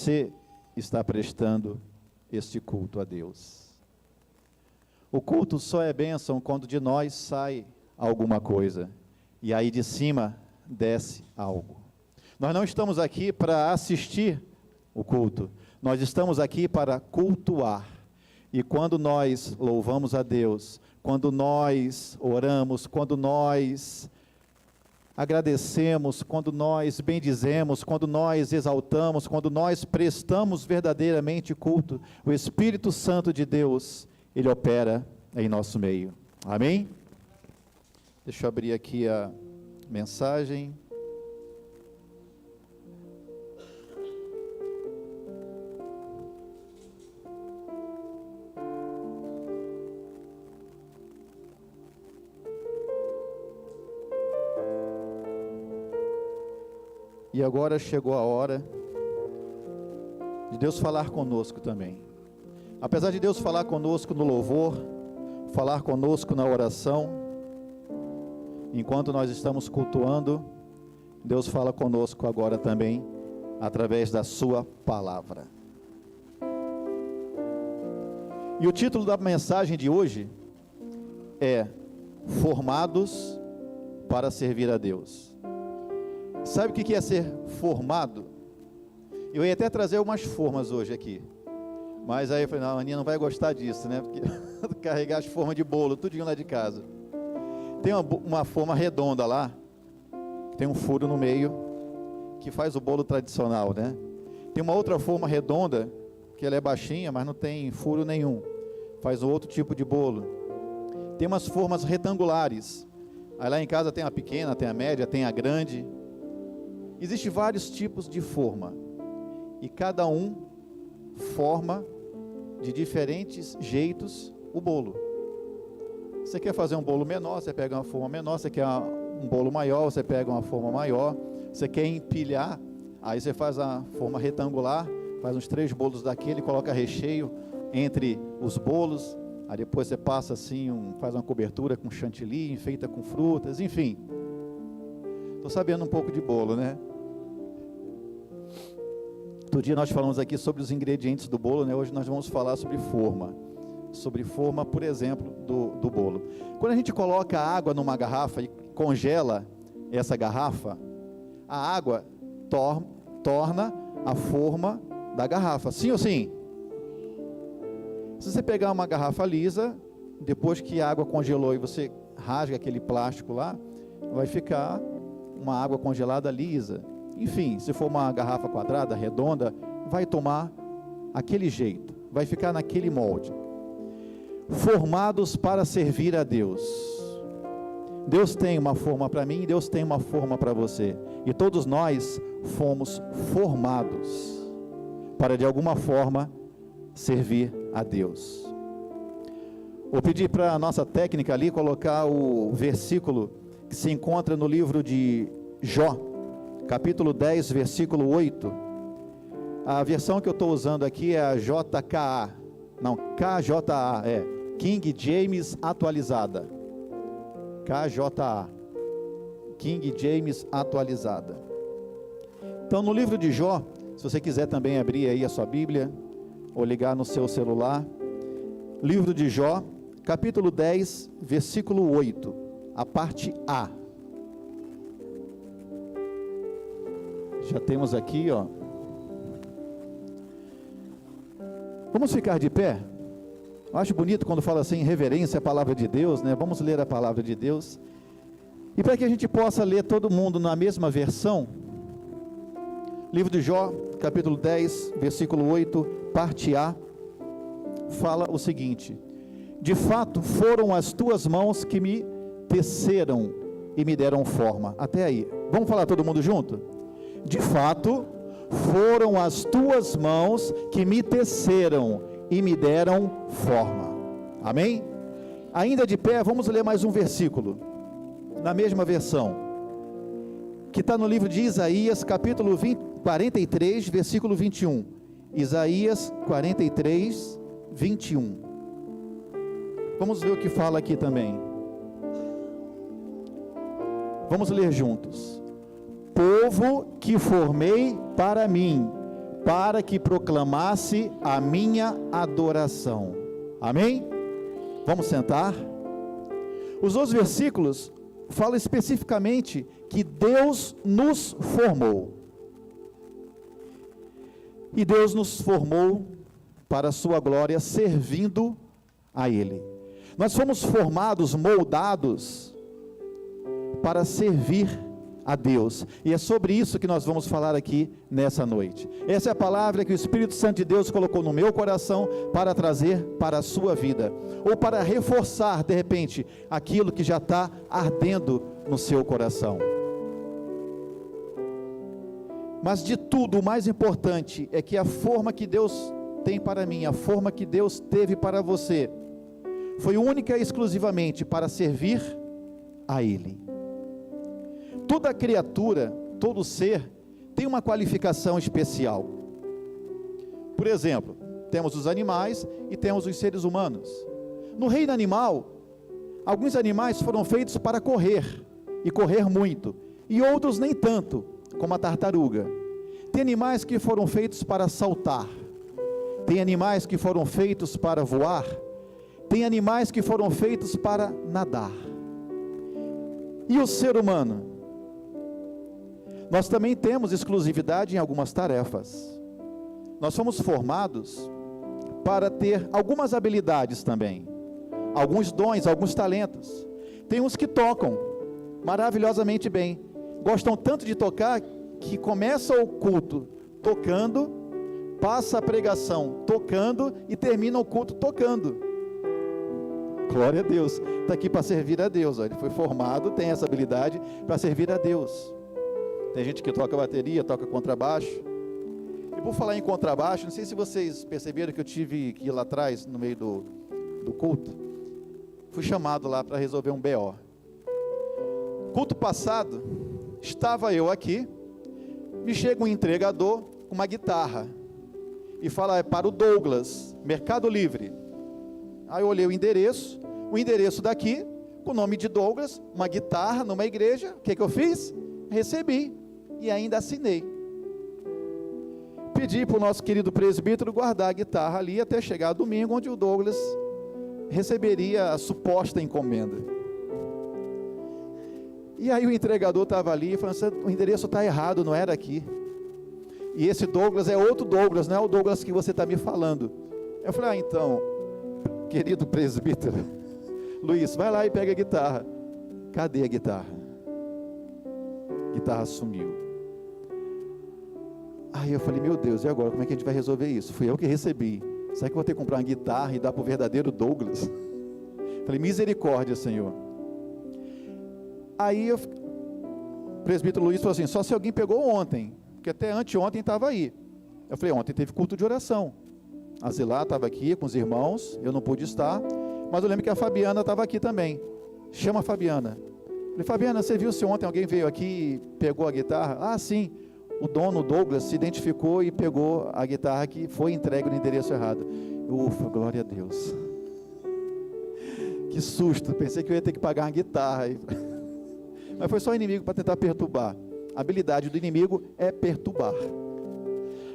você está prestando este culto a Deus? O culto só é bênção quando de nós sai alguma coisa, e aí de cima desce algo. Nós não estamos aqui para assistir o culto, nós estamos aqui para cultuar. E quando nós louvamos a Deus, quando nós oramos, quando nós agradecemos, quando nós bendizemos, quando nós exaltamos, quando nós prestamos verdadeiramente culto, o Espírito Santo de Deus, Ele opera em nosso meio. Amém? Deixa eu abrir aqui a mensagem. E agora chegou a hora de Deus falar conosco também. Apesar de Deus falar conosco no louvor, falar conosco na oração, enquanto nós estamos cultuando, Deus fala conosco agora também, através da sua palavra. E o título da mensagem de hoje é Formados para servir a Deus. Sabe o que é ser formado? Eu ia até trazer umas formas hoje aqui, mas aí eu falei, não, a Aninha não vai gostar disso, né? Porque carregar as formas de bolo, tudinho lá de casa. Tem uma forma redonda lá, tem um furo no meio, que faz o bolo tradicional, né? Tem uma outra forma redonda, que ela é baixinha, mas não tem furo nenhum, faz um outro tipo de bolo. Tem umas formas retangulares, aí lá em casa tem a pequena, tem a média, tem a grande. Existem vários tipos de forma, e cada um forma de diferentes jeitos o bolo. Você quer fazer um bolo menor, você pega uma forma menor. Você quer um bolo maior, você pega uma forma maior. Você quer empilhar, aí você faz a forma retangular, faz uns 3 bolos daquele, coloca recheio entre os bolos, aí depois você passa assim, faz uma cobertura com chantilly, enfeita com frutas, enfim. Estou sabendo um pouco de bolo, né? Outro dia nós falamos aqui sobre os ingredientes do bolo, né? Hoje nós vamos falar sobre forma, por exemplo, do bolo. Quando a gente coloca água numa garrafa e congela essa garrafa, a água torna a forma da garrafa, sim ou sim? Se você pegar uma garrafa lisa, depois que a água congelou e você rasga aquele plástico lá, vai ficar uma água congelada lisa. Enfim, se for uma garrafa quadrada, redonda, vai tomar aquele jeito, vai ficar naquele molde. Formados para servir a Deus. Deus tem uma forma para mim, Deus tem uma forma para você. E todos nós fomos formados para de alguma forma servir a Deus. Vou pedir para a nossa técnica ali colocar o versículo que se encontra no livro de Jó, capítulo 10, versículo 8. A versão que eu estou usando aqui é a KJA, King James atualizada. KJA, King James atualizada. Então no livro de Jó, se você quiser também abrir aí a sua Bíblia, ou ligar no seu celular, livro de Jó, capítulo 10, versículo 8, a parte A. Já temos aqui, ó. Vamos ficar de pé? Eu acho bonito quando fala assim, reverência à palavra de Deus, né? Vamos ler a palavra de Deus. E para que a gente possa ler todo mundo na mesma versão, livro de Jó, capítulo 10, versículo 8, parte A, fala o seguinte: de fato foram as tuas mãos que me teceram e me deram forma. Até aí. Vamos falar todo mundo junto? De fato, foram as tuas mãos que me teceram e me deram forma. Amém? Ainda de pé, vamos ler mais um versículo, na mesma versão, que está no livro de Isaías, capítulo 43, versículo 21. Isaías 43, 21. Vamos ver o que fala aqui também. Vamos ler juntos. Povo que formei para mim, para que proclamasse a minha adoração. Amém? Vamos sentar. Os outros versículos falam especificamente que Deus nos formou. E Deus nos formou para a sua glória, servindo a Ele. Nós fomos formados, moldados, para servir a Deus, e é sobre isso que nós vamos falar aqui nessa noite. Essa é a palavra que o Espírito Santo de Deus colocou no meu coração para trazer para a sua vida, ou para reforçar de repente aquilo que já está ardendo no seu coração. Mas de tudo, o mais importante é que a forma que Deus tem para mim, a forma que Deus teve para você, foi única e exclusivamente para servir a Ele. Toda criatura, todo ser, tem uma qualificação especial. Por exemplo, temos os animais e temos os seres humanos. No reino animal, alguns animais foram feitos para correr, e correr muito, e outros nem tanto, como a tartaruga. Tem animais que foram feitos para saltar, tem animais que foram feitos para voar, tem animais que foram feitos para nadar. E o ser humano? Nós também temos exclusividade em algumas tarefas. Nós fomos formados para ter algumas habilidades também, alguns dons, alguns talentos. Tem uns que tocam maravilhosamente bem, gostam tanto de tocar que começa o culto tocando, passa a pregação tocando e termina o culto tocando. Glória a Deus, está aqui para servir a Deus. Ele foi formado, tem essa habilidade para servir a Deus. Tem gente que toca bateria, toca contrabaixo. E por falar em contrabaixo, não sei se vocês perceberam que eu tive que ir lá atrás, no meio do culto. Fui chamado lá para resolver um BO. Culto passado, estava eu aqui, me chega um entregador com uma guitarra e fala: é para o Douglas, Mercado Livre. Aí eu olhei o endereço daqui, com o nome de Douglas, uma guitarra numa igreja. O que eu fiz? Recebi e ainda assinei. Pedi para o nosso querido presbítero guardar a guitarra ali até chegar domingo, onde o Douglas receberia a suposta encomenda. E aí o entregador estava ali e falou assim: o endereço está errado, não era aqui. E esse Douglas é outro Douglas, não é o Douglas que você está me falando. Eu falei: então, querido presbítero Luiz, vai lá e pega a guitarra. Cadê a guitarra? A guitarra sumiu. Aí eu falei: meu Deus, e agora? Como é que a gente vai resolver isso? Fui eu que recebi. Será que eu vou ter que comprar uma guitarra e dar para o verdadeiro Douglas? Falei: misericórdia, Senhor. Aí o presbítero Luiz falou assim: só se alguém pegou ontem, porque até anteontem estava aí. Eu falei: ontem teve culto de oração. A Zilá estava aqui com os irmãos, eu não pude estar, mas eu lembro que a Fabiana estava aqui também. Chama a Fabiana. Eu falei: Fabiana, você viu se ontem alguém veio aqui e pegou a guitarra? Ah, sim. O dono Douglas se identificou e pegou a guitarra que foi entregue no endereço errado. Ufa, glória a Deus. Que susto, pensei que eu ia ter que pagar uma guitarra. Mas foi só o inimigo para tentar perturbar. A habilidade do inimigo é perturbar.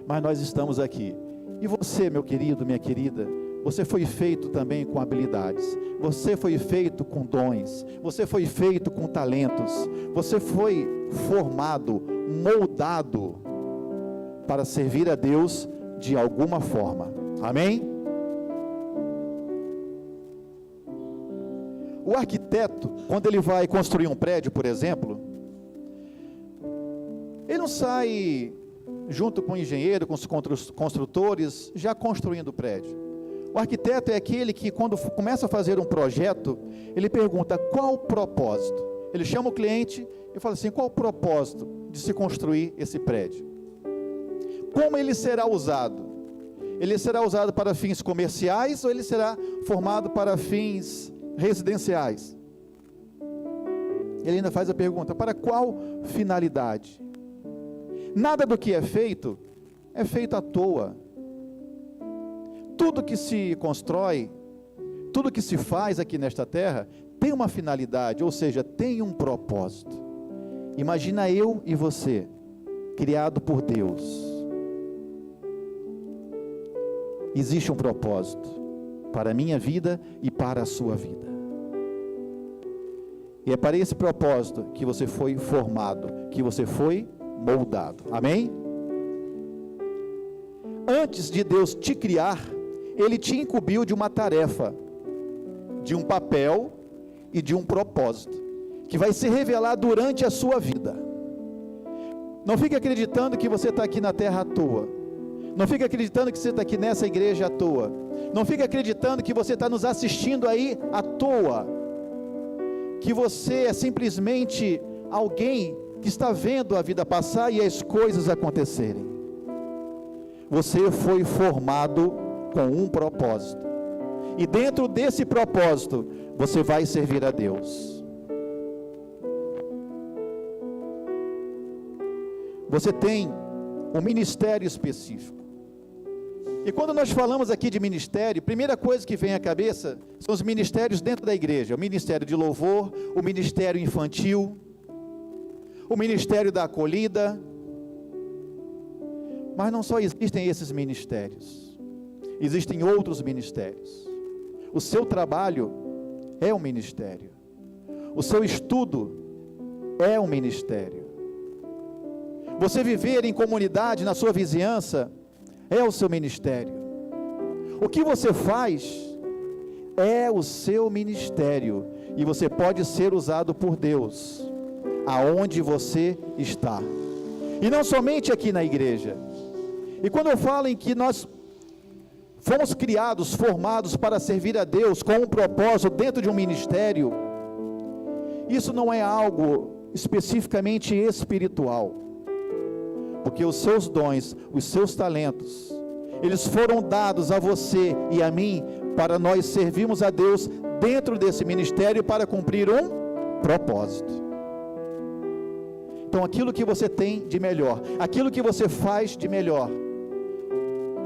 Mas nós estamos aqui. E você, meu querido, minha querida, você foi feito também com habilidades. Você foi feito com dons. Você foi feito com talentos. Você foi formado, moldado para servir a Deus de alguma forma. Amém? O arquiteto, quando ele vai construir um prédio, por exemplo, ele não sai junto com o engenheiro, com os construtores, já construindo o prédio. O arquiteto é aquele que, quando começa a fazer um projeto, ele pergunta: qual o propósito? Ele chama o cliente e fala assim: qual o propósito de se construir esse prédio? Como ele será usado? Ele será usado para fins comerciais ou ele será formado para fins residenciais? Ele ainda faz a pergunta: para qual finalidade? Nada do que é feito à toa. Tudo que se constrói, tudo que se faz aqui nesta terra, tem uma finalidade, ou seja, tem um propósito. Imagina eu e você, criado por Deus. existe um propósito para a minha vida e para a sua vida. E é para esse propósito que você foi formado, que você foi moldado. Amém? Antes de Deus te criar, Ele te incumbiu de uma tarefa, de um papel e de um propósito, que vai se revelar durante a sua vida. Não fique acreditando que você está aqui na terra à toa. Não fique acreditando que você está aqui nessa igreja à toa. Não fique acreditando que você está nos assistindo aí à toa. Que você é simplesmente alguém que está vendo a vida passar e as coisas acontecerem. Você foi formado com um propósito. E dentro desse propósito, você vai servir a Deus. Você tem um ministério específico. E quando nós falamos aqui de ministério, a primeira coisa que vem à cabeça são os ministérios dentro da igreja. O ministério de louvor, o ministério infantil, o ministério da acolhida. Mas não só existem esses ministérios, existem outros ministérios. O seu trabalho é um ministério. O seu estudo é um ministério. Você viver em comunidade, na sua vizinhança, é o seu ministério. O que você faz é o seu ministério. E você pode ser usado por Deus, aonde você está. E não somente aqui na igreja. E quando eu falo em que nós fomos criados, formados para servir a Deus com um propósito dentro de um ministério, isso não é algo especificamente espiritual, porque os seus dons, os seus talentos, eles foram dados a você e a mim para nós servirmos a Deus dentro desse ministério para cumprir um propósito. Então aquilo que você tem de melhor, aquilo que você faz de melhor,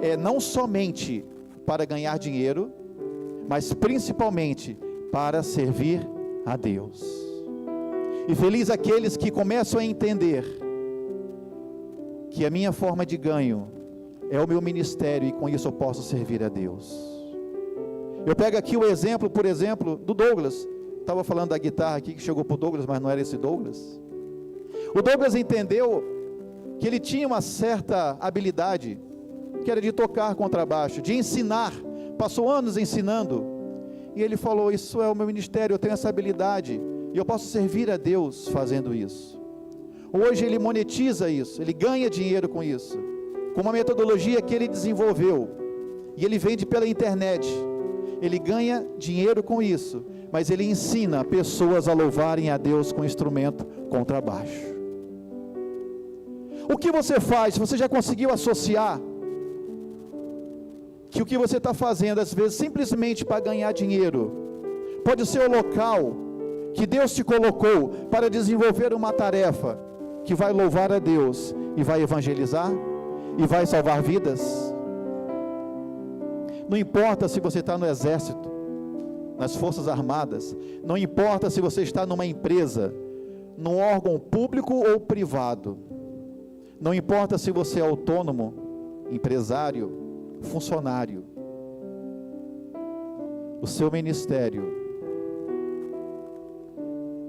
é não somente para ganhar dinheiro, mas principalmente para servir a Deus. E feliz aqueles que começam a entender que a minha forma de ganho é o meu ministério e com isso eu posso servir a Deus. Eu pego aqui o exemplo, por exemplo, do Douglas. Estava falando da guitarra aqui que chegou para o Douglas, mas não era esse Douglas. O Douglas entendeu que ele tinha uma certa habilidade, que era de tocar contrabaixo, de ensinar. Passou anos ensinando. E ele falou, isso é o meu ministério, eu tenho essa habilidade. E eu posso servir a Deus fazendo isso. Hoje ele monetiza isso, ele ganha dinheiro com isso, com uma metodologia que ele desenvolveu, e ele vende pela internet. Ele ganha dinheiro com isso, mas ele ensina pessoas a louvarem a Deus com instrumento contrabaixo. O que você faz? Você já conseguiu associar que o que você está fazendo, às vezes, simplesmente para ganhar dinheiro, pode ser o local que Deus te colocou para desenvolver uma tarefa que vai louvar a Deus e vai evangelizar e vai salvar vidas? Não importa se você está no exército, nas forças armadas, não importa se você está numa empresa, num órgão público ou privado, não importa se você é autônomo, empresário, funcionário, o seu ministério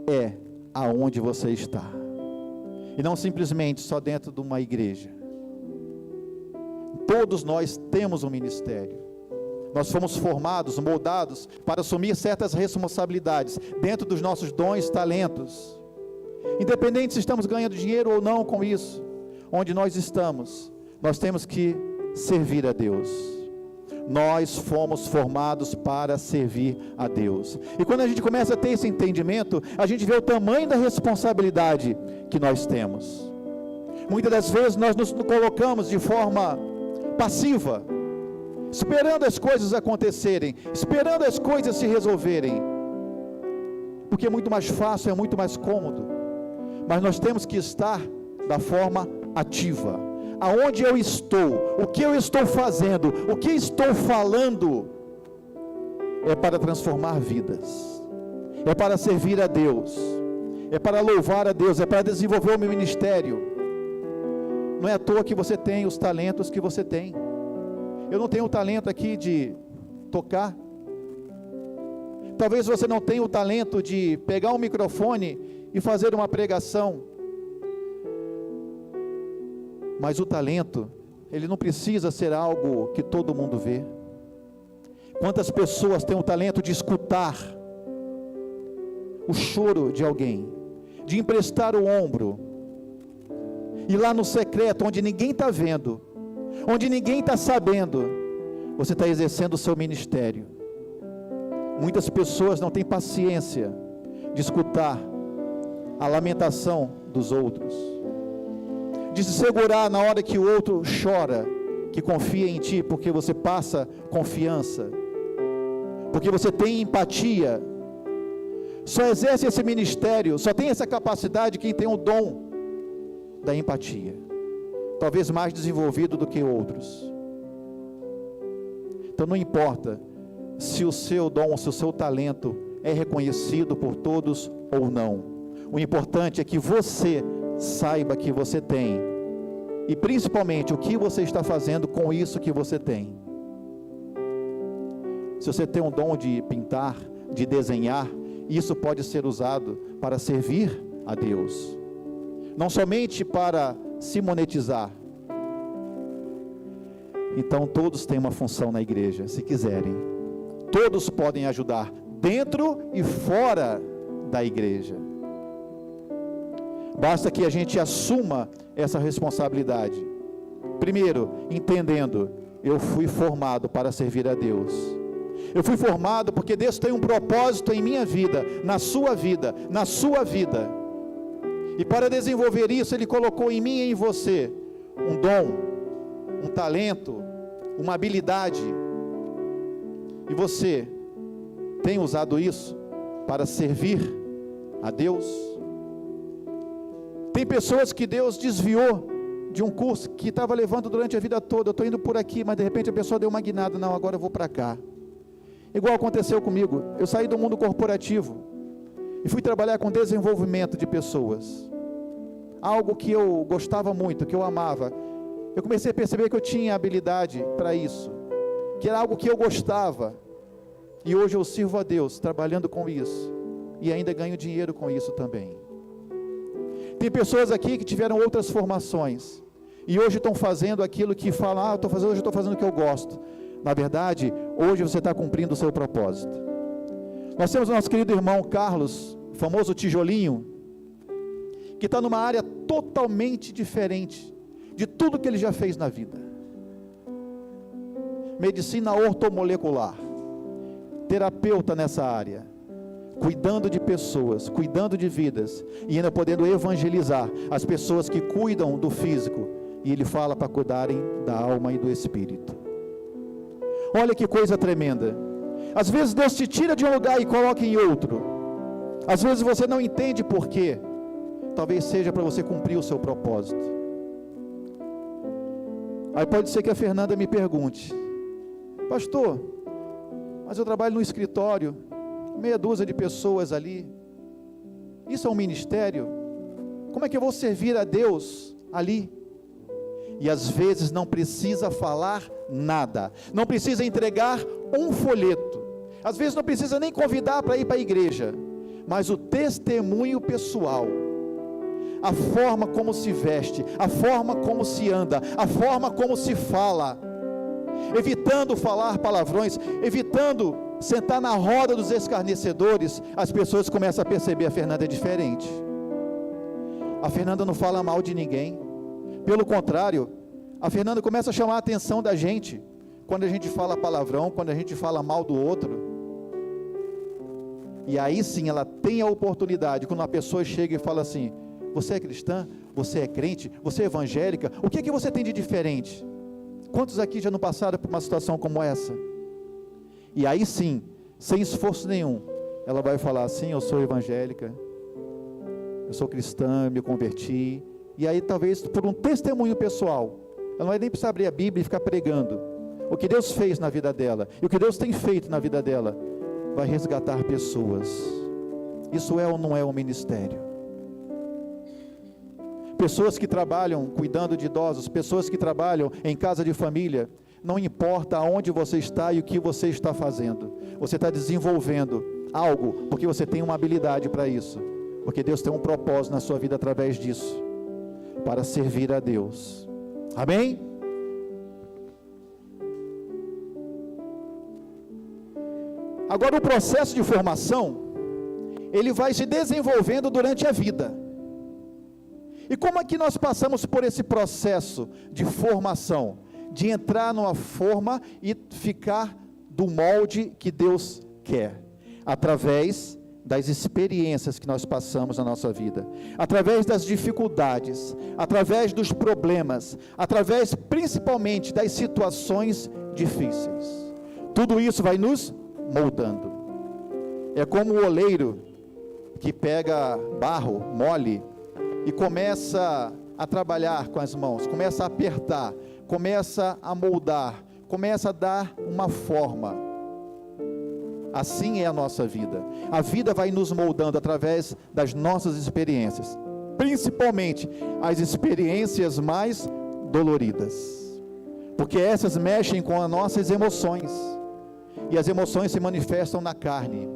é aonde você está, e não simplesmente só dentro de uma igreja. Todos nós temos um ministério, nós fomos formados, moldados para assumir certas responsabilidades, dentro dos nossos dons, talentos, independente se estamos ganhando dinheiro ou não com isso. Onde nós estamos, nós temos que servir a Deus. Nós fomos formados para servir a Deus. E quando a gente começa a ter esse entendimento, a gente vê o tamanho da responsabilidade que nós temos. Muitas das vezes nós nos colocamos de forma passiva, esperando as coisas acontecerem, esperando as coisas se resolverem, porque é muito mais fácil, é muito mais cômodo. Mas nós temos que estar da forma ativa. Aonde eu estou, o que eu estou fazendo, o que estou falando, é para transformar vidas, é para servir a Deus, é para louvar a Deus, é para desenvolver o meu ministério. Não é à toa que você tem os talentos que você tem. eu não tenho o talento aqui de tocar. Talvez você não tenha o talento de pegar um microfone e fazer uma pregação. Mas o talento, ele não precisa ser algo que todo mundo vê. Quantas pessoas têm o talento de escutar o choro de alguém, de emprestar o ombro, e lá no secreto, onde ninguém está vendo, onde ninguém está sabendo, você está exercendo o seu ministério. Muitas pessoas não têm paciência de escutar a lamentação dos outros, de se segurar na hora que o outro chora, que confia em ti, porque você passa confiança, porque você tem empatia. Só exerce esse ministério, só tem essa capacidade quem tem o dom da empatia, talvez mais desenvolvido do que outros. Então não importa se o seu dom, se o seu talento é reconhecido por todos ou não, o importante é que você saiba que você tem, e principalmente o que você está fazendo com isso que você tem. Se você tem um dom de pintar, de desenhar, isso pode ser usado para servir a Deus, não somente para se monetizar. Então todos têm uma função na igreja, se quiserem, todos podem ajudar, dentro e fora da igreja. Basta que a gente assuma essa responsabilidade. Primeiro, entendendo, eu fui formado para servir a Deus. Eu fui formado porque Deus tem um propósito em minha vida, na sua vida, na sua vida. E para desenvolver isso, Ele colocou em mim e em você um dom, um talento, uma habilidade. E você tem usado isso para servir a Deus? Tem pessoas que Deus desviou de um curso que estava levando durante a vida toda. Eu estou indo por aqui, mas de repente a pessoa deu uma guinada. Não, agora eu vou para cá. Igual aconteceu comigo. Eu saí do mundo corporativo e fui trabalhar com desenvolvimento de pessoas. Algo que eu gostava muito, que eu amava. Eu comecei a perceber que eu tinha habilidade para isso, que era algo que eu gostava. E hoje eu sirvo a Deus trabalhando com isso, e ainda ganho dinheiro com isso também. Tem pessoas aqui que tiveram outras formações, e hoje estão fazendo aquilo que falam, hoje eu estou fazendo o que eu gosto. Na verdade, hoje você está cumprindo o seu propósito. Nós temos o nosso querido irmão Carlos, famoso tijolinho, que está numa área totalmente diferente de tudo que ele já fez na vida. Medicina ortomolecular, terapeuta nessa área, cuidando de pessoas, cuidando de vidas, e ainda podendo evangelizar as pessoas que cuidam do físico, e ele fala para cuidarem da alma e do espírito. Olha que coisa tremenda. Às vezes Deus te tira de um lugar e coloca em outro. Às vezes você não entende por quê. Talvez seja para você cumprir o seu propósito. Aí pode ser que a Fernanda me pergunte: pastor, mas eu trabalho no escritório, meia dúzia de pessoas ali, isso é um ministério? Como é que eu vou servir a Deus ali? E às vezes não precisa falar nada, não precisa entregar um folheto, às vezes não precisa nem convidar para ir para a igreja, mas o testemunho pessoal, a forma como se veste, a forma como se anda, a forma como se fala, evitando falar palavrões, evitando sentar na roda dos escarnecedores, as pessoas começam a perceber: a Fernanda é diferente, a Fernanda não fala mal de ninguém, pelo contrário, a Fernanda começa a chamar a atenção da gente, quando a gente fala palavrão, quando a gente fala mal do outro. E aí sim ela tem a oportunidade, quando uma pessoa chega e fala assim: você é cristã? Você é crente? Você é evangélica? O que é que você tem de diferente? Quantos aqui já não passaram por uma situação como essa? E aí sim, sem esforço nenhum, ela vai falar assim: eu sou evangélica, eu sou cristã, eu me converti. E aí talvez por um testemunho pessoal, ela não vai nem precisar abrir a Bíblia e ficar pregando. O que Deus fez na vida dela, e o que Deus tem feito na vida dela, vai resgatar pessoas. Isso é ou não é um ministério? Pessoas que trabalham cuidando de idosos, pessoas que trabalham em casa de família, Não importa aonde você está e o que você está fazendo, você está desenvolvendo algo, porque você tem uma habilidade para isso, porque Deus tem um propósito na sua vida através disso, para servir a Deus. Amém? Agora, o processo de formação, ele vai se desenvolvendo durante a vida. E como é que nós passamos por esse processo de formação? De entrar numa forma e ficar do molde que Deus quer, através das experiências que nós passamos na nossa vida, através das dificuldades, através dos problemas, através principalmente das situações difíceis. Tudo isso vai nos moldando. É como o oleiro que pega barro mole e começa a trabalhar com as mãos, começa a apertar, começa a moldar, começa a dar uma forma. Assim é a nossa vida. A vida vai nos moldando através das nossas experiências, principalmente as experiências mais doloridas, porque essas mexem com as nossas emoções, e as emoções se manifestam na carne.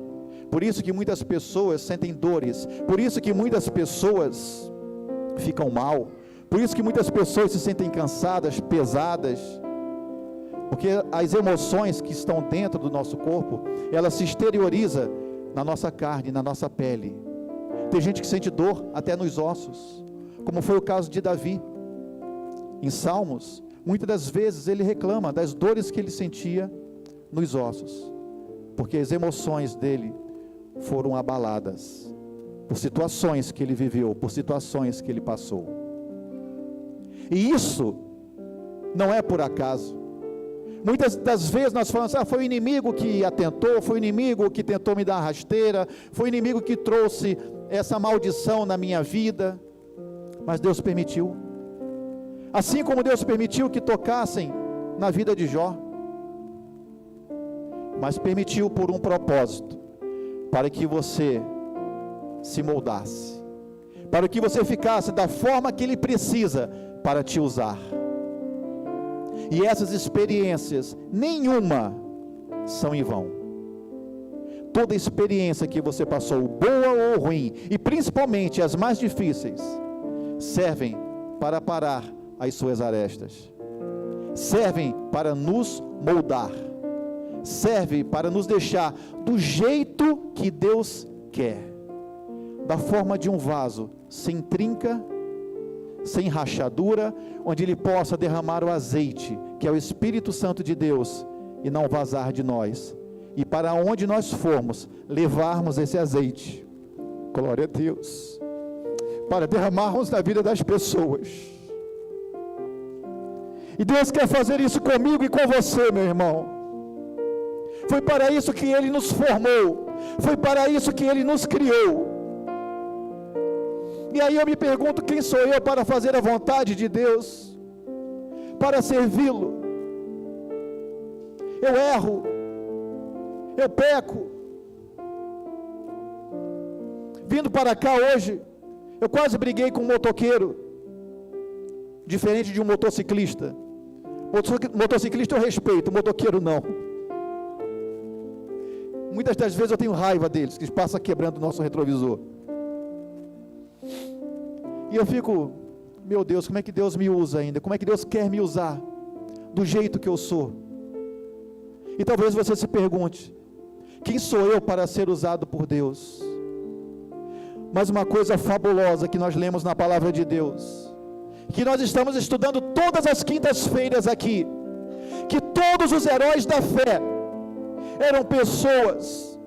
Por isso que muitas pessoas sentem dores, por isso que muitas pessoas ficam mal, por isso que muitas pessoas se sentem cansadas, pesadas, porque as emoções que estão dentro do nosso corpo, elas se exteriorizam na nossa carne, na nossa pele. Tem gente que sente dor até nos ossos, como foi o caso de Davi. Em Salmos, muitas das vezes ele reclama das dores que ele sentia nos ossos, porque as emoções dele foram abaladas por situações que ele viveu, por situações que ele passou. E isso não é por acaso. Muitas das vezes nós falamos, foi o inimigo que atentou, foi o inimigo que tentou me dar uma rasteira, foi o inimigo que trouxe essa maldição na minha vida, mas Deus permitiu. Assim como Deus permitiu que tocassem na vida de Jó, mas permitiu por um propósito, para que você se moldasse, para que você ficasse da forma que Ele precisa para te usar. E essas experiências, nenhuma são em vão. Toda experiência que você passou, boa ou ruim, e principalmente as mais difíceis, servem para parar as suas arestas, servem para nos moldar, serve para nos deixar do jeito que Deus quer, da forma de um vaso, sem trinca, sem rachadura, onde Ele possa derramar o azeite, que é o Espírito Santo de Deus, e não vazar de nós, e para onde nós formos, levarmos esse azeite, glória a Deus, para derramarmos na vida das pessoas. E Deus quer fazer isso comigo e com você, meu irmão. Foi para isso que Ele nos formou, foi para isso que Ele nos criou. E aí eu me pergunto, quem sou eu para fazer a vontade de Deus, para servi-lo? Eu erro, eu peco. Vindo para cá hoje, eu quase briguei com um motoqueiro, diferente de um motociclista. Motociclista eu respeito, motoqueiro não. Muitas das vezes eu tenho raiva deles, que passam quebrando o nosso retrovisor. E eu fico, meu Deus, como é que Deus me usa ainda? Como é que Deus quer me usar? Do jeito que eu sou. E talvez você se pergunte, quem sou eu para ser usado por Deus? Mas uma coisa fabulosa que nós lemos na palavra de Deus, que nós estamos estudando todas as quintas-feiras aqui, que todos os heróis da fé eram pessoas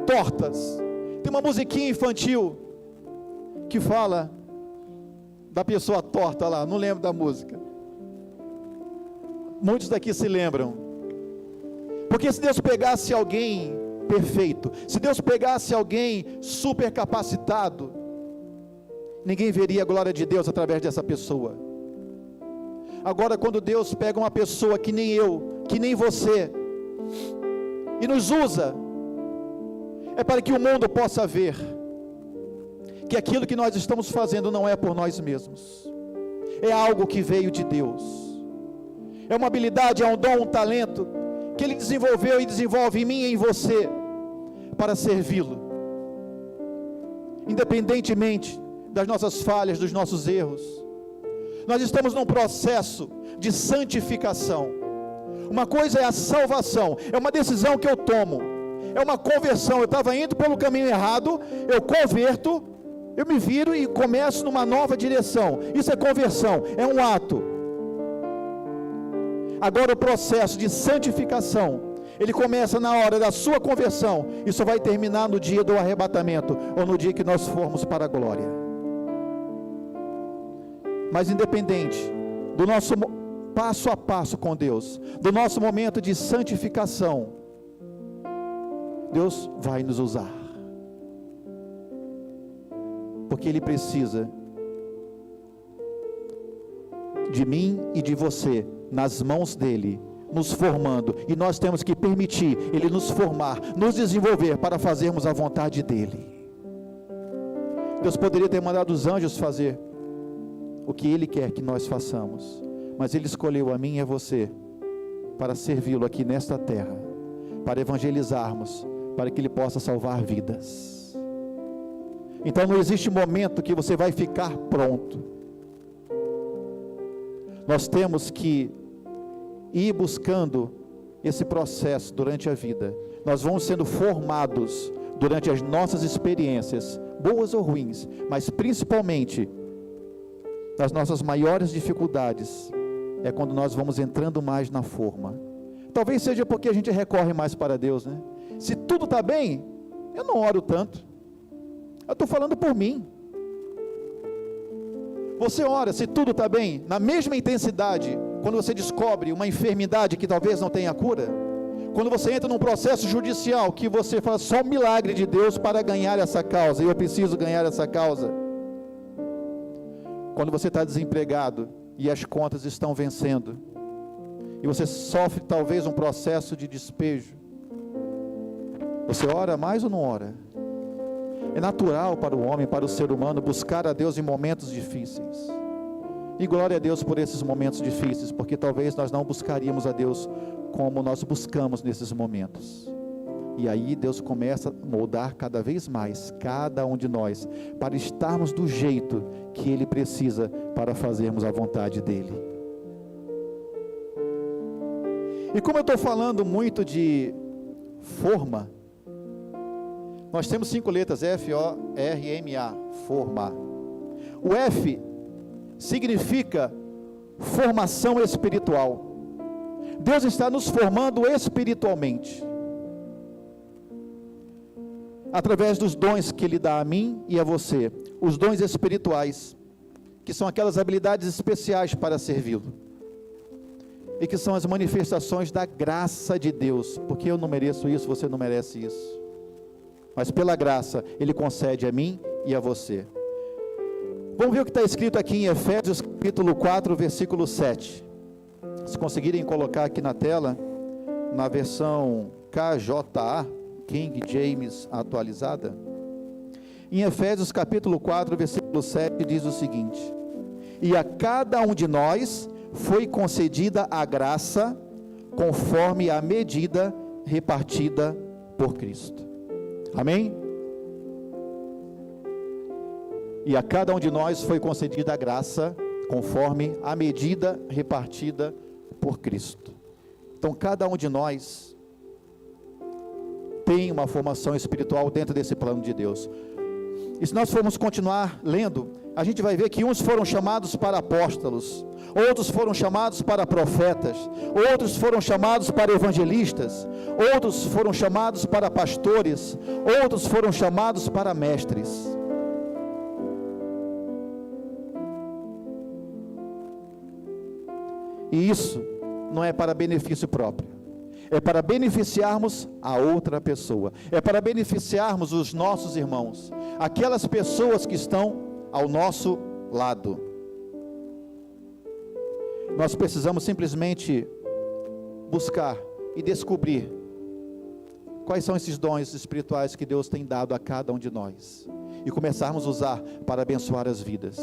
tortas. Tem uma musiquinha infantil que fala da pessoa torta lá, não lembro da música. Muitos daqui se lembram. Porque se Deus pegasse alguém perfeito, se Deus pegasse alguém super capacitado, ninguém veria a glória de Deus através dessa pessoa. Agora, quando Deus pega uma pessoa que nem eu, que nem você, e nos usa, é para que o mundo possa ver que aquilo que nós estamos fazendo não é por nós mesmos, é algo que veio de Deus. é uma habilidade, é um dom, um talento, que Ele desenvolveu e desenvolve em mim e em você, para servi-lo, independentemente das nossas falhas, dos nossos erros. Nós estamos num processo de santificação. Uma coisa é a salvação, é uma decisão que eu tomo, é uma conversão. Eu estava indo pelo caminho errado, eu converto, eu me viro e começo numa nova direção. Isso é conversão, é um ato. Agora o processo de santificação, ele começa na hora da sua conversão, e só vai terminar no dia do arrebatamento, ou no dia que nós formos para a glória. Mas independente do nosso passo a passo com Deus, do nosso momento de santificação, Deus vai nos usar, porque Ele precisa de mim e de você, nas mãos dEle, nos formando, e nós temos que permitir Ele nos formar, nos desenvolver, para fazermos a vontade dEle. Deus poderia ter mandado os anjos fazer o que Ele quer que nós façamos, mas Ele escolheu a mim e a você, para servi-lo aqui nesta terra, para evangelizarmos, para que Ele possa salvar vidas. Então não existe momento que você vai ficar pronto. Nós temos que ir buscando esse processo durante a vida. Nós vamos sendo formados durante as nossas experiências, boas ou ruins, mas principalmente nas nossas maiores dificuldades, é quando nós vamos entrando mais na forma. Talvez seja porque a gente recorre mais para Deus, né? Se tudo está bem, eu não oro tanto. Eu estou falando por mim. Você ora, se tudo está bem, na mesma intensidade, quando você descobre uma enfermidade que talvez não tenha cura, quando você entra num processo judicial, que você fala, só um milagre de Deus para ganhar essa causa, e eu preciso ganhar essa causa. Quando você está desempregado, e as contas estão vencendo, e você sofre talvez um processo de despejo, você ora mais ou não ora? É natural para o homem, para o ser humano, buscar a Deus em momentos difíceis, e glória a Deus por esses momentos difíceis, porque talvez nós não buscaríamos a Deus como nós buscamos nesses momentos, e aí Deus começa a moldar cada vez mais, cada um de nós, para estarmos do jeito que Ele precisa, para fazermos a vontade dEle. E como eu estou falando muito de forma, nós temos 5 letras, F-O-R-M-A, forma. O F significa formação espiritual. Deus está nos formando espiritualmente, através dos dons que Ele dá a mim e a você, os dons espirituais, que são aquelas habilidades especiais para servi-lo, e que são as manifestações da graça de Deus, porque eu não mereço isso, você não merece isso, mas pela graça, Ele concede a mim e a você. Vamos ver o que está escrito aqui em Efésios capítulo 4, versículo 7, se conseguirem colocar aqui na tela, na versão KJA, King James atualizada. Em Efésios capítulo 4, versículo 7, diz o seguinte: e a cada um de nós foi concedida a graça, conforme a medida repartida por Cristo. Amém? E a cada um de nós foi concedida a graça, conforme a medida repartida por Cristo. Então cada um de nós tem uma formação espiritual dentro desse plano de Deus. E se nós formos continuar lendo, a gente vai ver que uns foram chamados para apóstolos, outros foram chamados para profetas, outros foram chamados para evangelistas, outros foram chamados para pastores, outros foram chamados para mestres. E isso não é para benefício próprio, é para beneficiarmos a outra pessoa, é para beneficiarmos os nossos irmãos, aquelas pessoas que estão ao nosso lado. Nós precisamos simplesmente buscar e descobrir quais são esses dons espirituais que Deus tem dado a cada um de nós, e começarmos a usar para abençoar as vidas.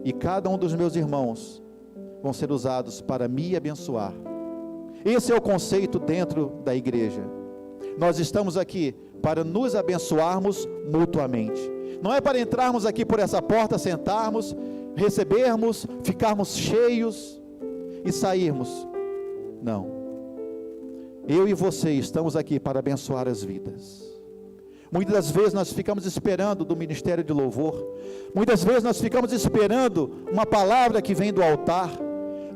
E cada um dos meus irmãos vão ser usados para me abençoar. Esse é o conceito dentro da igreja. Nós estamos aqui para nos abençoarmos mutuamente. Não é para entrarmos aqui por essa porta, sentarmos, recebermos, ficarmos cheios e sairmos. Não. Eu e você estamos aqui para abençoar as vidas. Muitas das vezes nós ficamos esperando do ministério de louvor. Muitas vezes nós ficamos esperando uma palavra que vem do altar.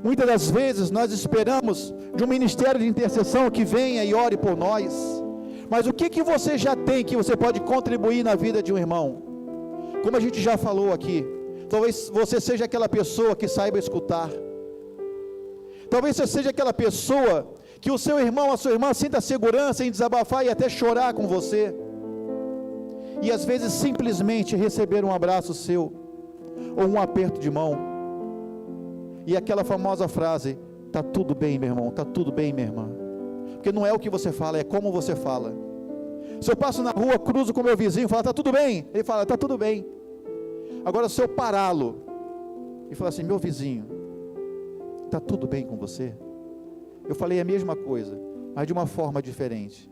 Muitas das vezes nós esperamos de um ministério de intercessão que venha e ore por nós. Mas o que você já tem que você pode contribuir na vida de um irmão? Como a gente já falou aqui, talvez você seja aquela pessoa que saiba escutar. Talvez você seja aquela pessoa que o seu irmão, a sua irmã sinta segurança em desabafar e até chorar com você. E às vezes simplesmente receber um abraço seu, ou um aperto de mão, e aquela famosa frase: está tudo bem, meu irmão, está tudo bem, minha irmã. Porque não é o que você fala, é como você fala. Se eu passo na rua, cruzo com meu vizinho e falo: está tudo bem? Ele fala: está tudo bem. Agora se eu pará-lo e falar assim: meu vizinho, está tudo bem com você? Eu falei a mesma coisa, mas de uma forma diferente.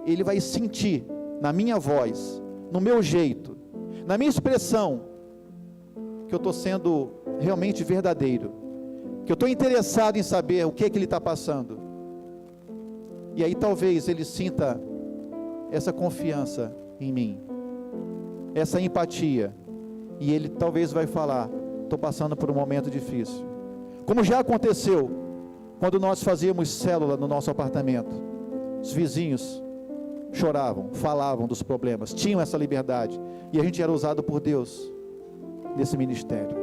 Ele vai sentir na minha voz, no meu jeito, na minha expressão, que eu estou sendo realmente verdadeiro, que eu estou interessado em saber o que ele está passando. E aí talvez ele sinta essa confiança em mim, essa empatia, e ele talvez vai falar: estou passando por um momento difícil. Como já aconteceu quando nós fazíamos célula no nosso apartamento. Os vizinhos choravam, falavam dos problemas, tinham essa liberdade, e a gente era usado por Deus nesse ministério.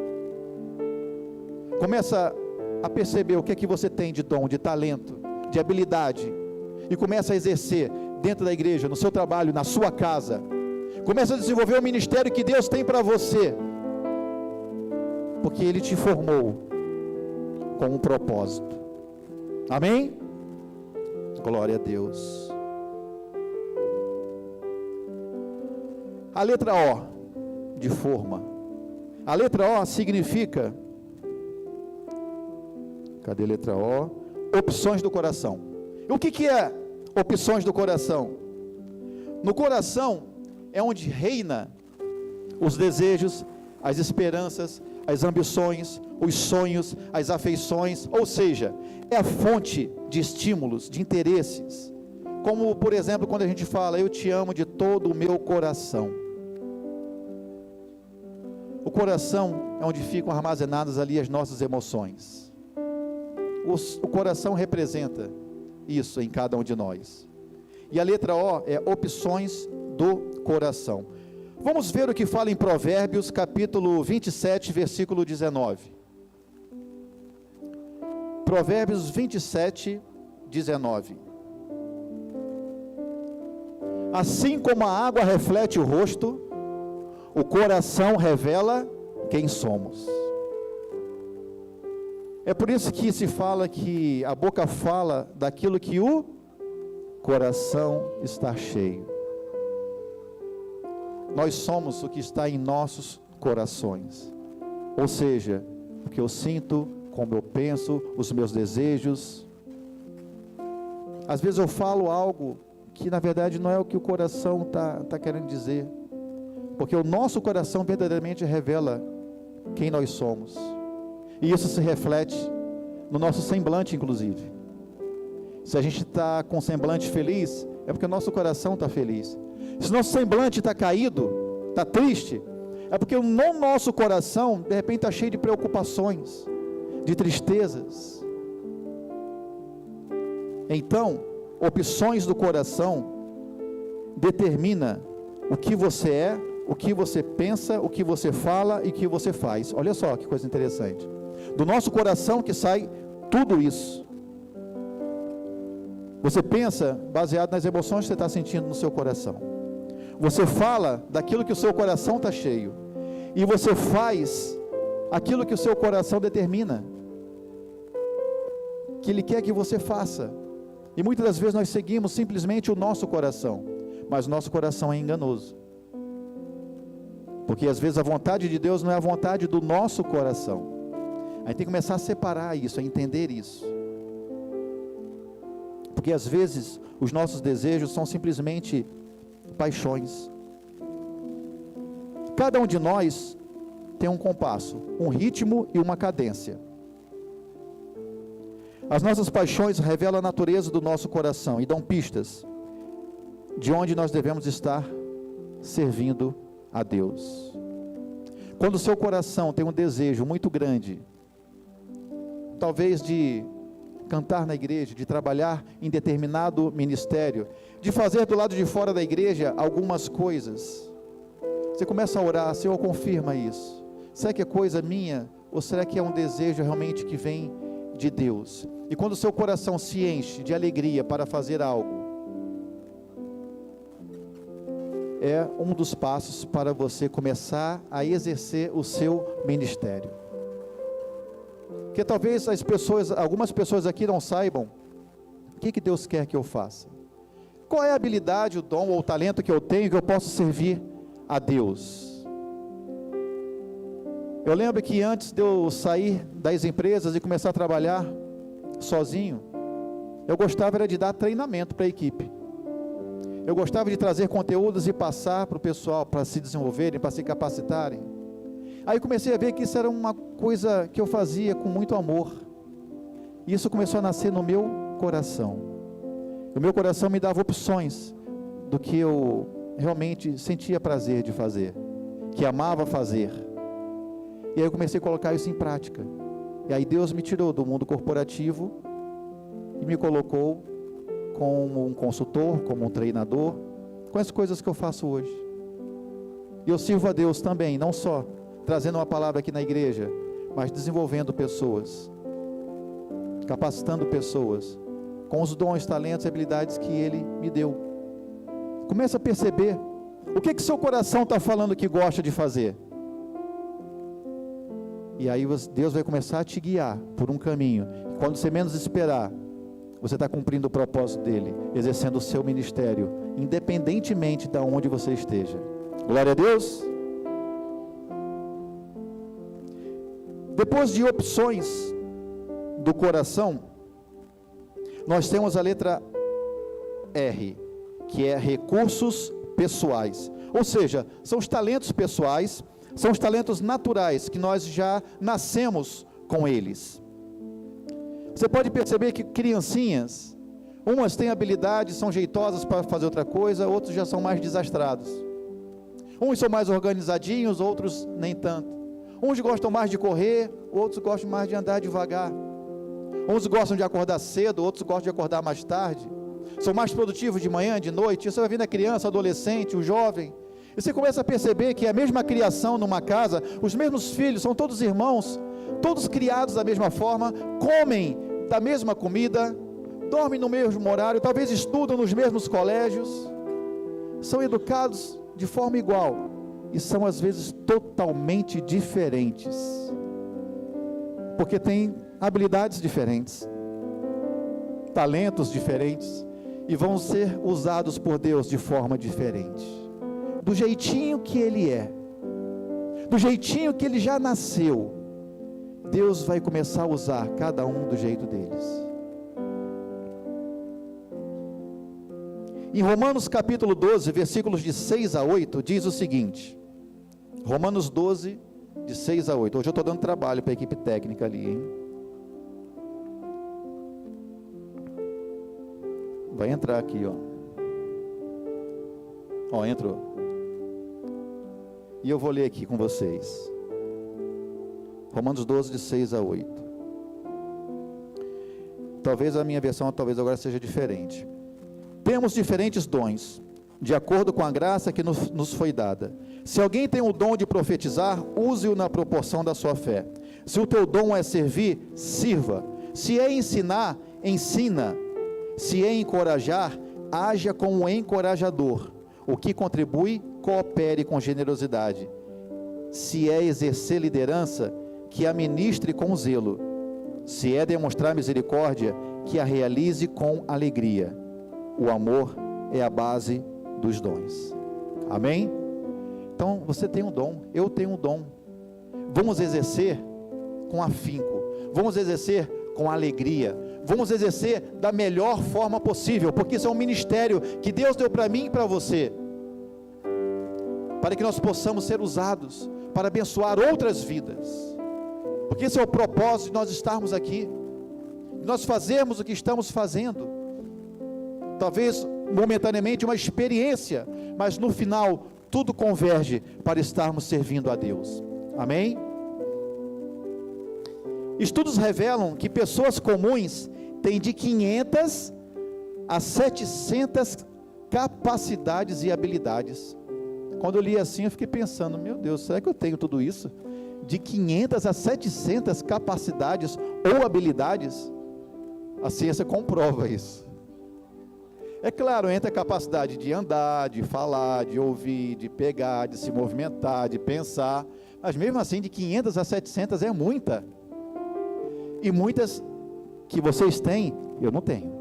Começa a perceber o que é que você tem de dom, de talento, de habilidade, e começa a exercer dentro da igreja, no seu trabalho, na sua casa. Começa a desenvolver o ministério que Deus tem para você, porque Ele te formou com um propósito. Amém? Glória a Deus. A letra O, de forma. A letra O significa, cadê a letra O? Opções do coração. E o que é opções do coração? No coração é onde reina os desejos, as esperanças, as ambições, os sonhos, as afeições, ou seja, é a fonte de estímulos, de interesses. Como, por exemplo, quando a gente fala: eu te amo de todo o meu coração. O coração é onde ficam armazenadas ali as nossas emoções. O coração representa isso em cada um de nós. E a letra O é opções do coração. Vamos ver o que fala em Provérbios, capítulo 27, versículo 19. Provérbios 27, 19. Assim como a água reflete o rosto, o coração revela quem somos. É por isso que se fala que a boca fala daquilo que o coração está cheio. Nós somos o que está em nossos corações. Ou seja, o que eu sinto, como eu penso, os meus desejos. Às vezes eu falo algo que na verdade não é o que o coração está querendo dizer. Porque o nosso coração verdadeiramente revela quem nós somos. E isso se reflete no nosso semblante, inclusive. Se a gente está com semblante feliz, é porque o nosso coração está feliz. Se o nosso semblante está caído, está triste, é porque no nosso coração, de repente, está cheio de preocupações, de tristezas. Então, opções do coração determina o que você é, o que você pensa, o que você fala e o que você faz. Olha só que coisa interessante. Do nosso coração que sai tudo isso. Você pensa baseado nas emoções que você está sentindo no seu coração. Você fala daquilo que o seu coração está cheio. E você faz aquilo que o seu coração determina, que Ele quer que você faça. E muitas das vezes nós seguimos simplesmente o nosso coração, mas o nosso coração é enganoso. Porque às vezes a vontade de Deus não é a vontade do nosso coração. A gente tem que começar a separar isso, a entender isso. Porque às vezes os nossos desejos são simplesmente paixões. Cada um de nós tem um compasso, um ritmo e uma cadência. As nossas paixões revelam a natureza do nosso coração e dão pistas de onde nós devemos estar servindo a Deus. Quando o seu coração tem um desejo muito grande, talvez de cantar na igreja, de trabalhar em determinado ministério, de fazer do lado de fora da igreja algumas coisas, você começa a orar: Senhor, confirma isso. Será que é coisa minha? Ou será que é um desejo realmente que vem de Deus? E quando o seu coração se enche de alegria para fazer algo, é um dos passos para você começar a exercer o seu ministério. Porque talvez algumas pessoas aqui não saibam o que Deus quer que eu faça. Qual é a habilidade, o dom ou o talento que eu tenho que eu posso servir a Deus? Eu lembro que antes de eu sair das empresas e começar a trabalhar sozinho, eu gostava era de dar treinamento para a equipe. Eu gostava de trazer conteúdos e passar para o pessoal, para se desenvolverem, para se capacitarem. Aí comecei a ver que isso era uma coisa que eu fazia com muito amor. E isso começou a nascer no meu coração. O meu coração me dava opções do que eu realmente sentia prazer de fazer, que amava fazer. E aí eu comecei a colocar isso em prática. E aí Deus me tirou do mundo corporativo e me colocou como um consultor, como um treinador, com as coisas que eu faço hoje. E eu sirvo a Deus também, não só trazendo uma palavra aqui na igreja, mas desenvolvendo pessoas, capacitando pessoas, com os dons, talentos e habilidades que Ele me deu. Começa a perceber, o que seu coração está falando que gosta de fazer? E aí Deus vai começar a te guiar por um caminho, e quando você menos esperar, você está cumprindo o propósito dEle, exercendo o seu ministério, independentemente de onde você esteja. Glória a Deus. Depois de opções do coração, nós temos a letra R, que é recursos pessoais. Ou seja, são os talentos pessoais, são os talentos naturais, que nós já nascemos com eles. Você pode perceber que criancinhas, umas têm habilidades, são jeitosas para fazer outra coisa, outros já são mais desastrados. Uns são mais organizadinhos, outros nem tanto. Uns gostam mais de correr, outros gostam mais de andar devagar. Uns gostam de acordar cedo, outros gostam de acordar mais tarde. São mais produtivos de manhã, de noite. Você vai vendo a criança, adolescente, o jovem. E você começa a perceber que a mesma criação numa casa, os mesmos filhos, são todos irmãos, todos criados da mesma forma, comem da mesma comida, dormem no mesmo horário, talvez estudam nos mesmos colégios, são educados de forma igual, e são às vezes totalmente diferentes, porque têm habilidades diferentes, talentos diferentes, e vão ser usados por Deus de forma diferente, do jeitinho que Ele é, do jeitinho que Ele já nasceu. Deus vai começar a usar cada um do jeito deles. Em Romanos capítulo 12, versículos de 6 a 8, diz o seguinte, Romanos 12, de 6 a 8, hoje eu estou dando trabalho para a equipe técnica ali, hein? Vai entrar aqui, ó, entrou, e eu vou ler aqui com vocês, Romanos 12, de 6 a 8, talvez a minha versão, talvez agora seja diferente. Temos diferentes dons, de acordo com a graça que nos foi dada. Se alguém tem o dom de profetizar, use-o na proporção da sua fé. Se o teu dom é servir, sirva. Se é ensinar, ensina. Se é encorajar, haja como um encorajador. O que contribui, coopere com generosidade. Se é exercer liderança, que a ministre com zelo. Se é demonstrar misericórdia, que a realize com alegria. O amor é a base dos dons. Amém? Então você tem um dom, eu tenho um dom. Vamos exercer com afinco, vamos exercer com alegria, vamos exercer da melhor forma possível, porque isso é um ministério que Deus deu para mim e para você, para que nós possamos ser usados para abençoar outras vidas, porque esse é o propósito de nós estarmos aqui, de nós fazermos o que estamos fazendo, talvez momentaneamente uma experiência, mas no final tudo converge para estarmos servindo a Deus, amém? Estudos revelam que pessoas comuns têm de 500 a 700 capacidades e habilidades. Quando eu li assim, eu fiquei pensando, meu Deus, será que eu tenho tudo isso? De 500 a 700 capacidades ou habilidades? A ciência comprova isso. É claro, entra a capacidade de andar, de falar, de ouvir, de pegar, de se movimentar, de pensar, mas mesmo assim, de 500 a 700 é muita. E muitas que vocês têm, eu não tenho.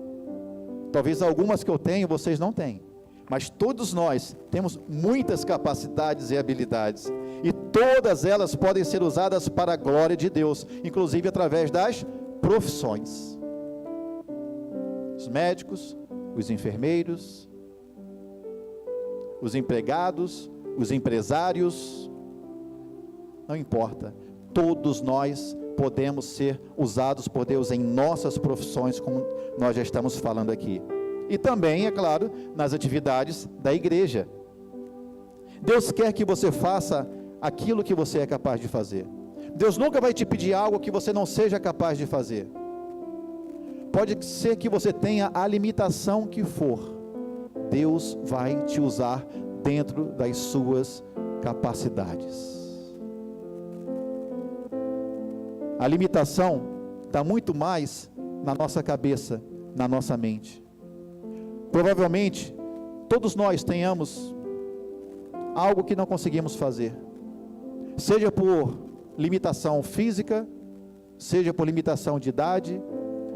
Talvez algumas que eu tenho, vocês não têm. Mas todos nós temos muitas capacidades e habilidades. E todas elas podem ser usadas para a glória de Deus, inclusive através das profissões. Os médicos, os enfermeiros, os empregados, os empresários, não importa. Todos nós podemos ser usados por Deus em nossas profissões, como nós já estamos falando aqui, e também, é claro, nas atividades da igreja. Deus quer que você faça aquilo que você é capaz de fazer. Deus nunca vai te pedir algo que você não seja capaz de fazer. Pode ser que você tenha a limitação que for, Deus vai te usar dentro das suas capacidades. A limitação está muito mais na nossa cabeça, na nossa mente. Provavelmente, todos nós tenhamos algo que não conseguimos fazer, seja por limitação física, seja por limitação de idade,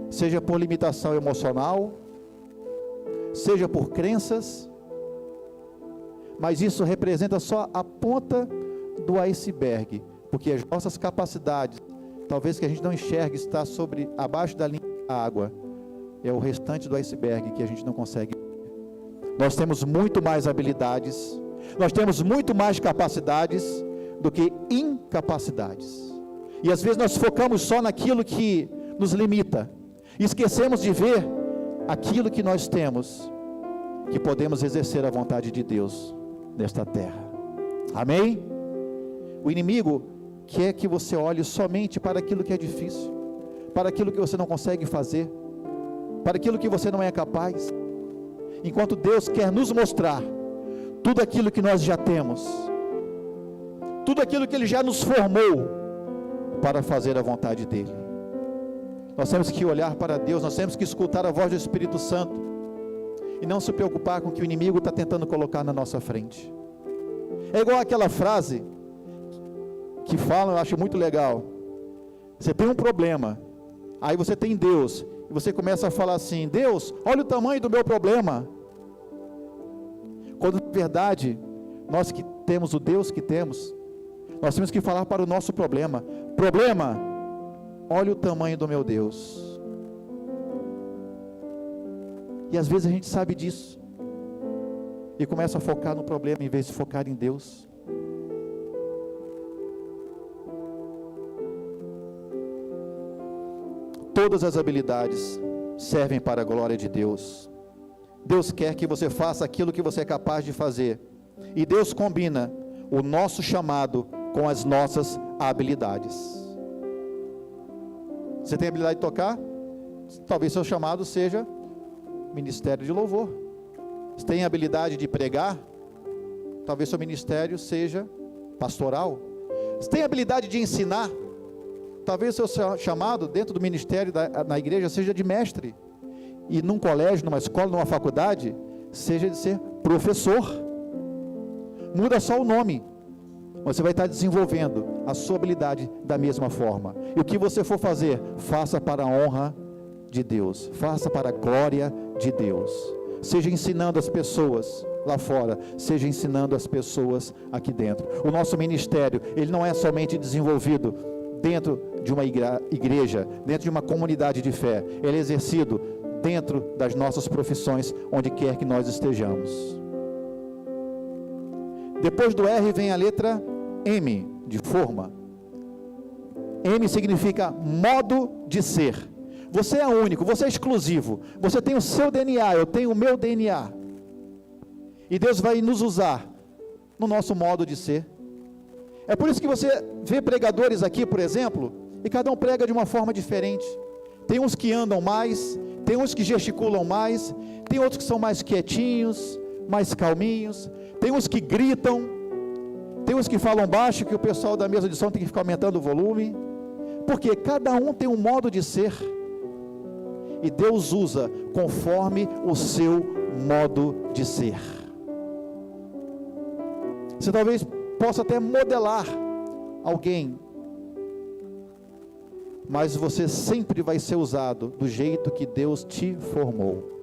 seja por limitação emocional, seja por crenças, mas isso representa só a ponta do iceberg, porque as nossas capacidades, talvez que a gente não enxergue, está abaixo da linha da água, é o restante do iceberg que a gente não consegue ver. Nós temos muito mais habilidades, nós temos muito mais capacidades do que incapacidades, e às vezes nós focamos só naquilo que nos limita, e esquecemos de ver aquilo que nós temos, que podemos exercer a vontade de Deus nesta terra, amém? O inimigo quer que você olhe somente para aquilo que é difícil, para aquilo que você não consegue fazer, para aquilo que você não é capaz, enquanto Deus quer nos mostrar tudo aquilo que nós já temos, tudo aquilo que Ele já nos formou para fazer a vontade dEle. Nós temos que olhar para Deus, nós temos que escutar a voz do Espírito Santo, e não se preocupar com o que o inimigo está tentando colocar na nossa frente. É igual aquela frase que falam, eu acho muito legal. Você tem um problema, aí você tem Deus, e você começa a falar assim: Deus, olha o tamanho do meu problema, quando na verdade, nós que temos o Deus que temos, nós temos que falar para o nosso problema: problema, olha o tamanho do meu Deus. E às vezes a gente sabe disso, e começa a focar no problema, em vez de focar em Deus. Todas as habilidades servem para a glória de Deus. Deus quer que você faça aquilo que você é capaz de fazer, e Deus combina o nosso chamado com as nossas habilidades. Você tem habilidade de tocar? Talvez seu chamado seja ministério de louvor. Você tem habilidade de pregar? Talvez seu ministério seja pastoral. Você tem habilidade de ensinar? Talvez seu chamado dentro do ministério na igreja seja de mestre, e num colégio, numa escola, numa faculdade, seja de ser professor. Muda só o nome, você vai estar desenvolvendo a sua habilidade da mesma forma, e o que você for fazer, faça para a honra de Deus, faça para a glória de Deus, seja ensinando as pessoas lá fora, seja ensinando as pessoas aqui dentro. O nosso ministério, ele não é somente desenvolvido dentro de uma igreja, dentro de uma comunidade de fé, ele é exercido dentro das nossas profissões, onde quer que nós estejamos. Depois do R vem a letra M, de forma. M significa modo de ser. Você é único, você é exclusivo, você tem o seu DNA, eu tenho o meu DNA. E Deus vai nos usar no nosso modo de ser. É por isso que você vê pregadores aqui, por exemplo, e cada um prega de uma forma diferente. Tem uns que andam mais, tem uns que gesticulam mais, tem outros que são mais quietinhos, mais calminhos, tem uns que gritam, tem uns que falam baixo, que o pessoal da mesa de som tem que ficar aumentando o volume, porque cada um tem um modo de ser, e Deus usa conforme o seu modo de ser. Você talvez possa até modelar alguém, mas você sempre vai ser usado do jeito que Deus te formou.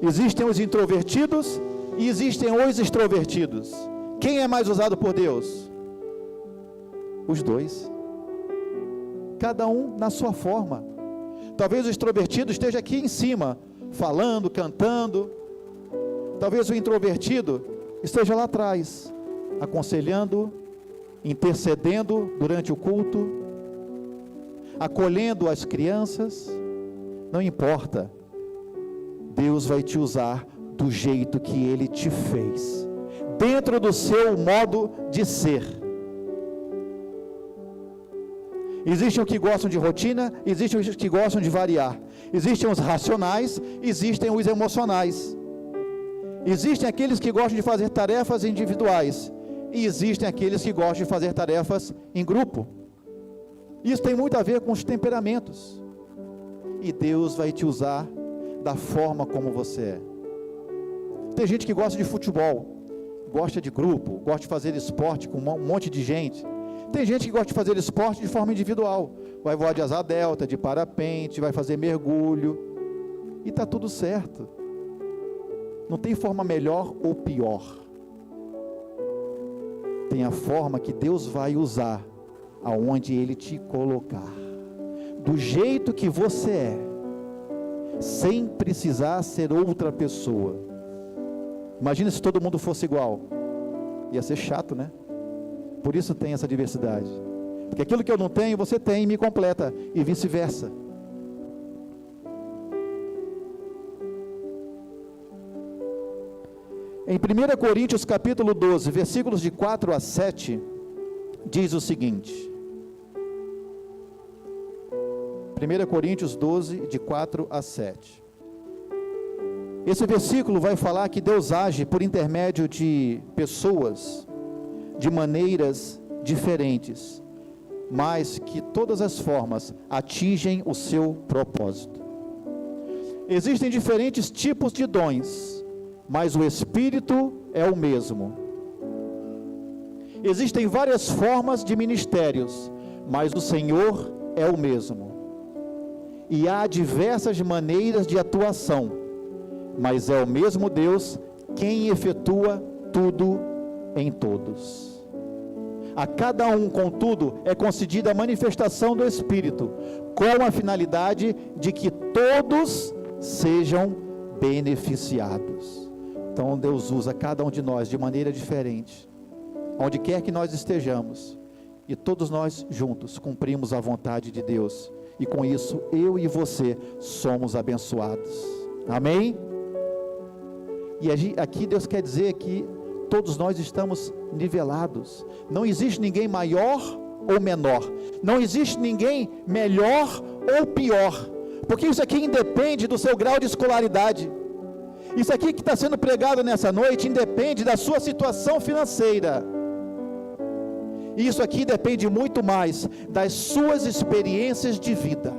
Existem os introvertidos e existem os extrovertidos. Quem é mais usado por Deus? Os dois. Cada um na sua forma. Talvez o extrovertido esteja aqui em cima, falando, cantando. Talvez o introvertido esteja lá atrás, aconselhando, intercedendo durante o culto, acolhendo as crianças. Não importa, Deus vai te usar do jeito que Ele te fez, dentro do seu modo de ser. Existem os que gostam de rotina, existem os que gostam de variar, existem os racionais, existem os emocionais, existem aqueles que gostam de fazer tarefas individuais, e existem aqueles que gostam de fazer tarefas em grupo. Isso tem muito a ver com os temperamentos, e Deus vai te usar da forma como você é. Tem gente que gosta de futebol, gosta de grupo, gosta de fazer esporte com um monte de gente. Tem gente que gosta de fazer esporte de forma individual, vai voar de asa delta, de parapente, vai fazer mergulho, e está tudo certo. Não tem forma melhor ou pior. Tem a forma que Deus vai usar, aonde Ele te colocar, do jeito que você é, sem precisar ser outra pessoa. Imagina se todo mundo fosse igual, ia ser chato, né? Por isso tem essa diversidade, porque aquilo que eu não tenho, você tem e me completa, e vice-versa. Em 1 Coríntios capítulo 12, versículos de 4 a 7, diz o seguinte, 1 Coríntios 12, de 4 a 7, esse versículo vai falar que Deus age por intermédio de pessoas, de maneiras diferentes, mas que todas as formas atingem o seu propósito. Existem diferentes tipos de dons, mas o Espírito é o mesmo. Existem várias formas de ministérios, mas o Senhor é o mesmo. E há diversas maneiras de atuação, mas é o mesmo Deus quem efetua tudo em todos. A cada um, contudo, é concedida a manifestação do Espírito, com a finalidade de que todos sejam beneficiados. Então Deus usa cada um de nós de maneira diferente, onde quer que nós estejamos, e todos nós juntos cumprimos a vontade de Deus, e com isso eu e você somos abençoados. Amém? E aqui Deus quer dizer que todos nós estamos nivelados. Não existe ninguém maior ou menor, não existe ninguém melhor ou pior, porque isso aqui independe do seu grau de escolaridade. Isso aqui que está sendo pregado nessa noite independe da sua situação financeira. Isso aqui depende muito mais das suas experiências de vida,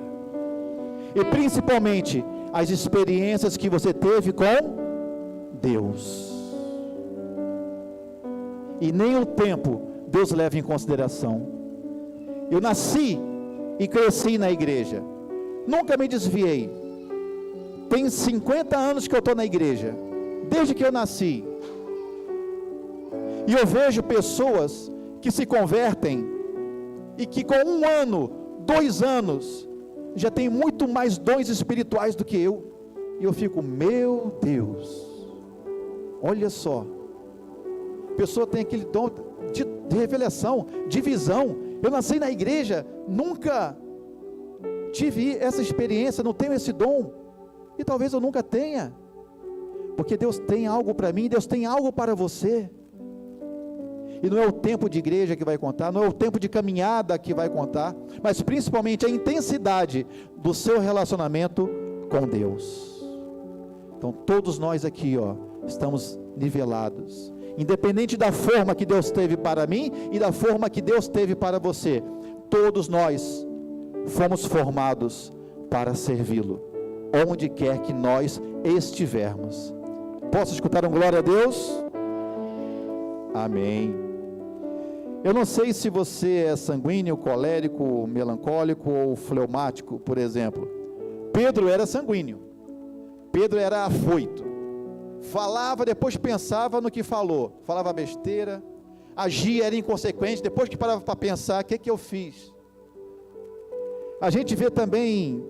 e principalmente as experiências que você teve com Deus. E nem o tempo Deus leva em consideração. Eu nasci e cresci na igreja, nunca me desviei. Tem 50 anos que eu estou na igreja, desde que eu nasci. E eu vejo pessoas que se convertem e que com 1 ano, 2 anos, já tem muito mais dons espirituais do que eu. E eu fico, meu Deus, olha só, a pessoa tem aquele dom de revelação, de visão. Eu nasci na igreja, nunca tive essa experiência, não tenho esse dom, e talvez eu nunca tenha, porque Deus tem algo para mim, Deus tem algo para você. E não é o tempo de igreja que vai contar, não é o tempo de caminhada que vai contar, mas principalmente a intensidade do seu relacionamento com Deus. Então todos nós aqui, estamos nivelados, independente da forma que Deus teve para mim e da forma que Deus teve para você. Todos nós fomos formados para servi-lo, onde quer que nós estivermos. Posso escutar um glória a Deus? Amém. Eu não sei se você é sanguíneo, colérico, melancólico ou fleumático, por exemplo. Pedro era sanguíneo, Pedro era afoito, falava, depois pensava no que falou, falava besteira, agia, era inconsequente, depois que parava para pensar, o que eu fiz? A gente vê também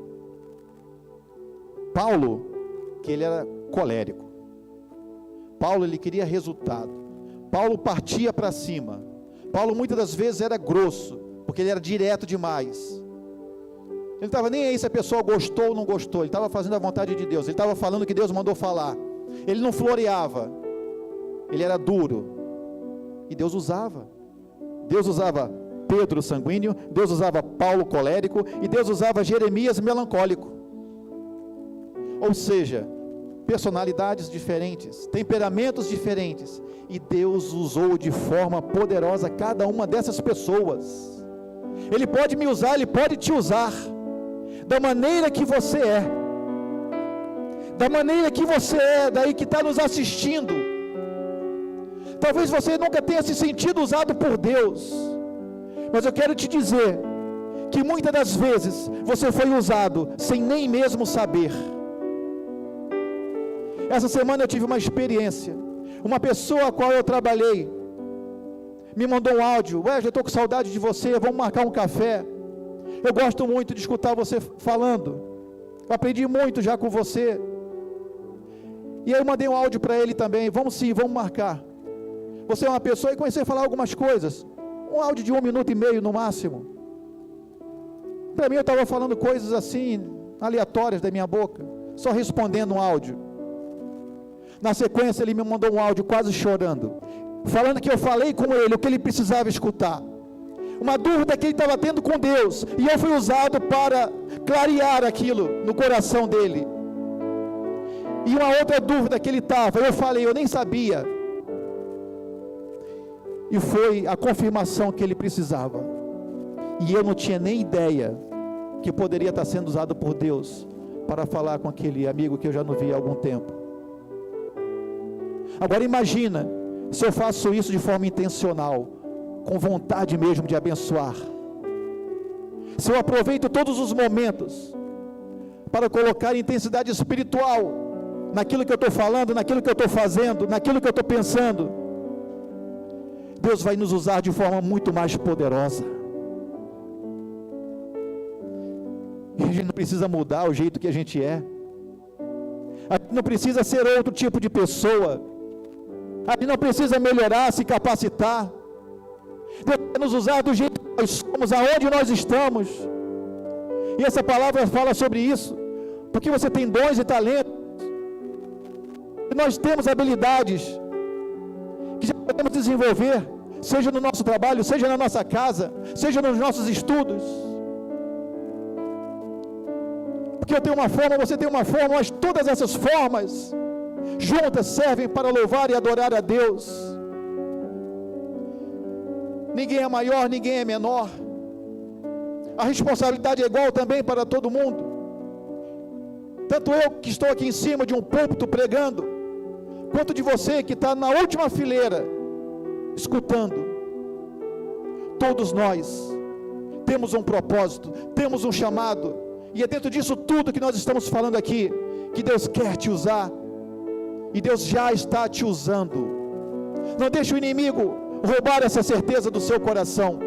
Paulo, que ele era colérico. Paulo, ele queria resultado. Paulo partia para cima. Paulo muitas das vezes era grosso, porque ele era direto demais. Ele não estava nem aí se a pessoa gostou ou não gostou, ele estava fazendo a vontade de Deus, ele estava falando o que Deus mandou falar. Ele não floreava, ele era duro, e Deus usava Pedro sanguíneo, Deus usava Paulo colérico, e Deus usava Jeremias melancólico. Ou seja, personalidades diferentes, temperamentos diferentes, e Deus usou de forma poderosa cada uma dessas pessoas. Ele pode me usar, Ele pode te usar, da maneira que você é, daí que está nos assistindo. Talvez você nunca tenha se sentido usado por Deus, mas eu quero te dizer, que muitas das vezes, você foi usado, sem nem mesmo saber. Essa semana eu tive uma experiência, uma pessoa a qual eu trabalhei, me mandou um áudio, eu estou com saudade de você, vamos marcar um café, eu gosto muito de escutar você falando, eu aprendi muito já com você, e aí eu mandei um áudio para ele também, vamos sim, vamos marcar, você é uma pessoa, e comecei a falar algumas coisas, um áudio de 1 minuto e meio no máximo, para mim eu estava falando coisas assim, aleatórias da minha boca, só respondendo um áudio. Na sequência ele me mandou um áudio quase chorando, falando que eu falei com ele o que ele precisava escutar, uma dúvida que ele estava tendo com Deus, e eu fui usado para clarear aquilo no coração dele, e uma outra dúvida que ele estava, eu falei, eu nem sabia, e foi a confirmação que ele precisava, e eu não tinha nem ideia que poderia estar sendo usado por Deus para falar com aquele amigo que eu já não via há algum tempo. Agora imagina, se eu faço isso de forma intencional, com vontade mesmo de abençoar, se eu aproveito todos os momentos, para colocar intensidade espiritual, naquilo que eu estou falando, naquilo que eu estou fazendo, naquilo que eu estou pensando, Deus vai nos usar de forma muito mais poderosa, e a gente não precisa mudar o jeito que a gente é, a gente não precisa ser outro tipo de pessoa, a gente não precisa melhorar, se capacitar. Deus vai nos usar do jeito que nós somos, aonde nós estamos. E essa palavra fala sobre isso, porque você tem dons e talentos, e nós temos habilidades que já podemos desenvolver, seja no nosso trabalho, seja na nossa casa, seja nos nossos estudos. Porque eu tenho uma forma, você tem uma forma, mas todas essas formas juntas servem para louvar e adorar a Deus. Ninguém é maior, ninguém é menor, a responsabilidade é igual também para todo mundo, tanto eu que estou aqui em cima de um púlpito pregando, quanto de você que está na última fileira escutando. Todos nós temos um propósito, temos um chamado, e é dentro disso tudo que nós estamos falando aqui, que Deus quer te usar, e Deus já está te usando. Não deixe o inimigo roubar essa certeza do seu coração.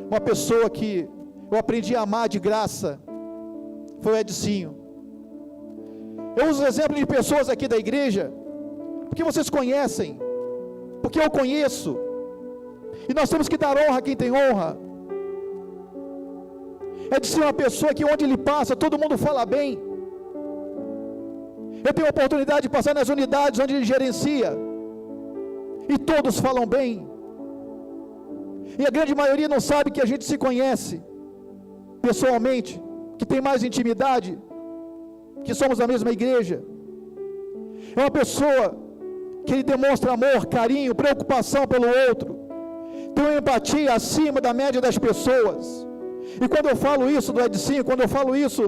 Uma pessoa que eu aprendi a amar de graça foi o Edicinho. Eu uso o exemplo de pessoas aqui da igreja, porque vocês conhecem, porque eu conheço, e nós temos que dar honra a quem tem honra. Edicinho é uma pessoa que onde ele passa, todo mundo fala bem. Eu tenho a oportunidade de passar nas unidades onde ele gerencia, e todos falam bem, e a grande maioria não sabe que a gente se conhece pessoalmente, que tem mais intimidade, que somos da mesma igreja. É uma pessoa que ele demonstra amor, carinho, preocupação pelo outro, tem uma empatia acima da média das pessoas. E quando eu falo isso do Edicinho, quando eu falo isso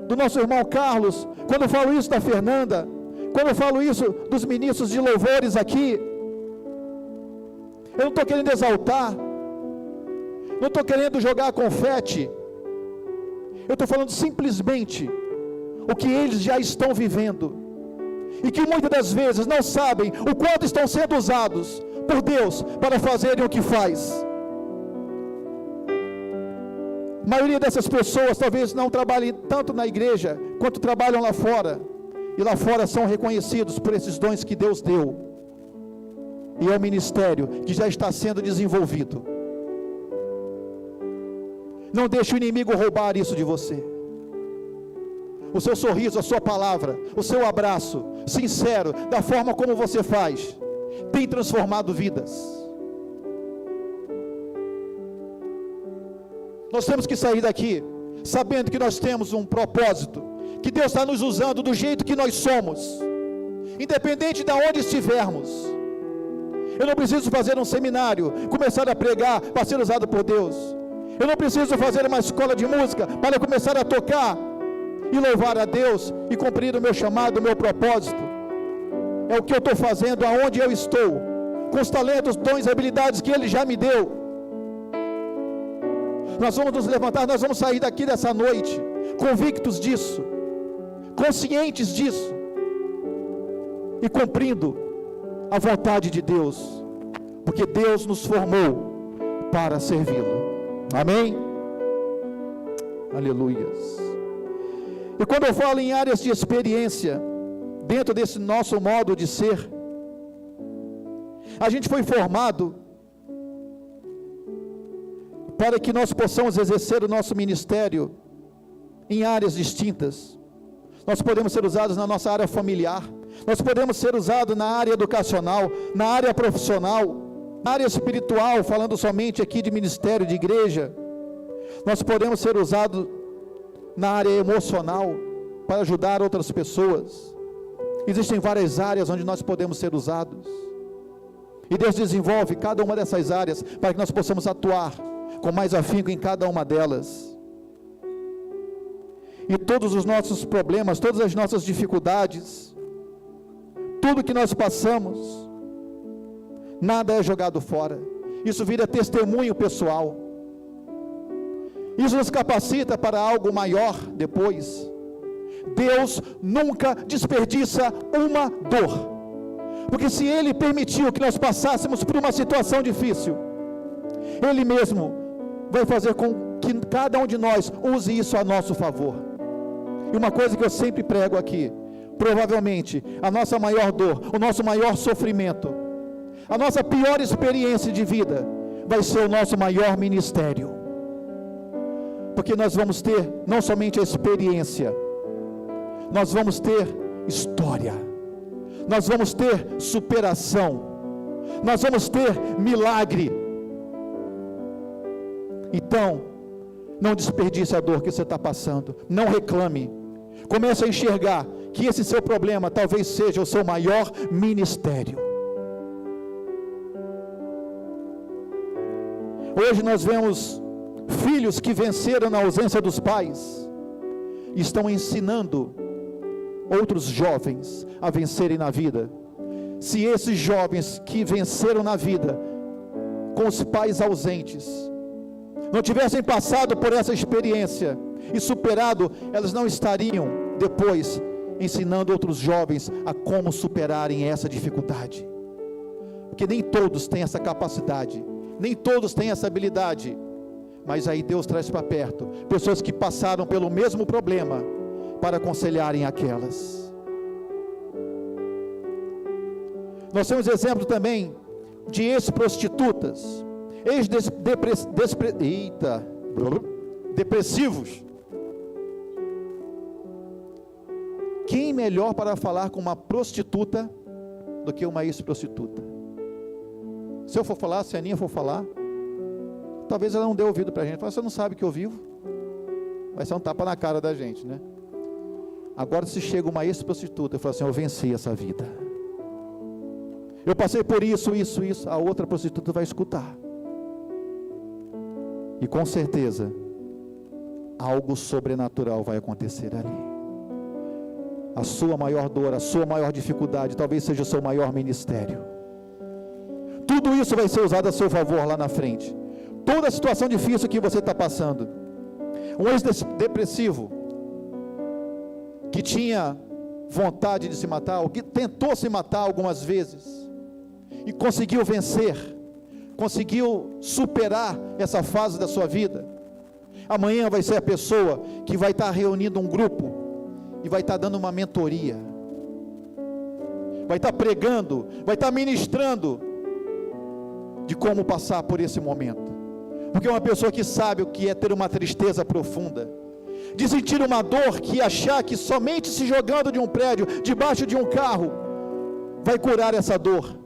do nosso irmão Carlos, quando eu falo isso da Fernanda, quando eu falo isso dos ministros de louvores aqui, eu não estou querendo exaltar, não estou querendo jogar confete, eu estou falando simplesmente o que eles já estão vivendo, e que muitas das vezes não sabem o quanto estão sendo usados por Deus para fazerem o que faz. A maioria dessas pessoas talvez não trabalhem tanto na igreja, quanto trabalham lá fora, e lá fora são reconhecidos por esses dons que Deus deu, e é um ministério que já está sendo desenvolvido. Não deixe o inimigo roubar isso de você. O seu sorriso, a sua palavra, o seu abraço sincero, da forma como você faz, tem transformado vidas. Nós temos que sair daqui sabendo que nós temos um propósito, que Deus está nos usando do jeito que nós somos, independente de onde estivermos. Eu não preciso fazer um seminário, começar a pregar para ser usado por Deus. Eu não preciso fazer uma escola de música para começar a tocar e louvar a Deus e cumprir o meu chamado, o meu propósito. É o que eu estou fazendo aonde eu estou, com os talentos, dons e habilidades que Ele já me deu. Nós vamos nos levantar, nós vamos sair daqui dessa noite convictos disso, conscientes disso, e cumprindo a vontade de Deus, porque Deus nos formou para servi-lo. Amém? Aleluias. E quando eu falo em áreas de experiência, dentro desse nosso modo de ser, a gente foi formado para que nós possamos exercer o nosso ministério em áreas distintas. Nós podemos ser usados na nossa área familiar, nós podemos ser usados na área educacional, na área profissional, na área espiritual, falando somente aqui de ministério, de igreja. Nós podemos ser usados na área emocional, para ajudar outras pessoas. Existem várias áreas onde nós podemos ser usados, e Deus desenvolve cada uma dessas áreas, para que nós possamos atuar com mais afinco em cada uma delas. E todos os nossos problemas, todas as nossas dificuldades, tudo que nós passamos, nada é jogado fora. Isso vira testemunho pessoal. Isso nos capacita para algo maior depois. Deus nunca desperdiça uma dor, porque se Ele permitiu que nós passássemos por uma situação difícil, Ele mesmo vai fazer com que cada um de nós use isso a nosso favor. E uma coisa que eu sempre prego aqui, provavelmente a nossa maior dor, o nosso maior sofrimento, a nossa pior experiência de vida, vai ser o nosso maior ministério, porque nós vamos ter não somente a experiência, nós vamos ter história, nós vamos ter superação, nós vamos ter milagre. Então, não desperdice a dor que você está passando, não reclame, comece a enxergar que esse seu problema talvez seja o seu maior ministério. Hoje nós vemos filhos que venceram na ausência dos pais, e estão ensinando outros jovens a vencerem na vida. Se esses jovens que venceram na vida, com os pais ausentes, não tivessem passado por essa experiência e superado, elas não estariam depois ensinando outros jovens a como superarem essa dificuldade, porque nem todos têm essa capacidade, nem todos têm essa habilidade, mas aí Deus traz para perto pessoas que passaram pelo mesmo problema, para aconselharem aquelas. Nós temos exemplo também de ex-prostitutas, depressivos. Quem melhor para falar com uma prostituta do que uma ex-prostituta? Se eu for falar, se a Aninha for falar, talvez ela não dê ouvido para a gente. Você não sabe que eu vivo? Vai ser um tapa na cara da gente, né? Agora, se chega uma ex-prostituta e fala assim: eu venci essa vida, eu passei por isso, a outra prostituta vai escutar, e com certeza algo sobrenatural vai acontecer ali. A sua maior dor, a sua maior dificuldade, talvez seja o seu maior ministério. Tudo isso vai ser usado a seu favor lá na frente. Toda a situação difícil que você está passando. Um ex-depressivo que tinha vontade de se matar, ou que tentou se matar algumas vezes, e conseguiu vencer, conseguiu superar essa fase da sua vida. Amanhã vai ser a pessoa que vai estar reunindo um grupo, e vai estar dando uma mentoria, vai estar pregando, vai estar ministrando, de como passar por esse momento, porque é uma pessoa que sabe o que é ter uma tristeza profunda, de sentir uma dor, que achar que somente se jogando de um prédio, debaixo de um carro, vai curar essa dor.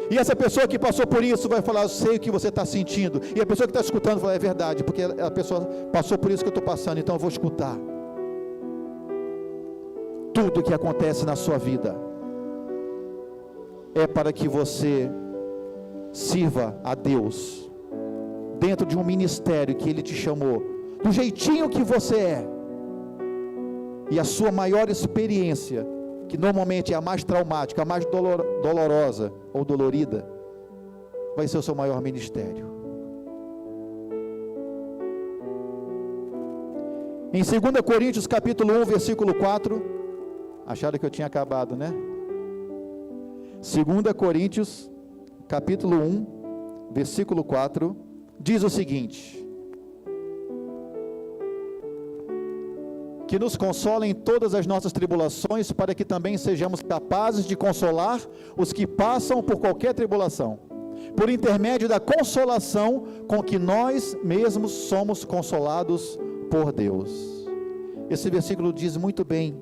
E essa pessoa que passou por isso vai falar: eu sei o que você está sentindo. E a pessoa que está escutando fala: é verdade, porque a pessoa passou por isso que eu estou passando, então eu vou escutar. Tudo que acontece na sua vida é para que você sirva a Deus dentro de um ministério que Ele te chamou, do jeitinho que você é. E a sua maior experiência, que normalmente é a mais traumática, a mais dolorosa ou dolorida, vai ser o seu maior ministério. Em 2 Coríntios capítulo 1, versículo 4, acharam que eu tinha acabado, né? 2 Coríntios capítulo 1, versículo 4, diz o seguinte: que nos consola em todas as nossas tribulações, para que também sejamos capazes de consolar os que passam por qualquer tribulação, por intermédio da consolação com que nós mesmos somos consolados por Deus. Esse versículo diz muito bem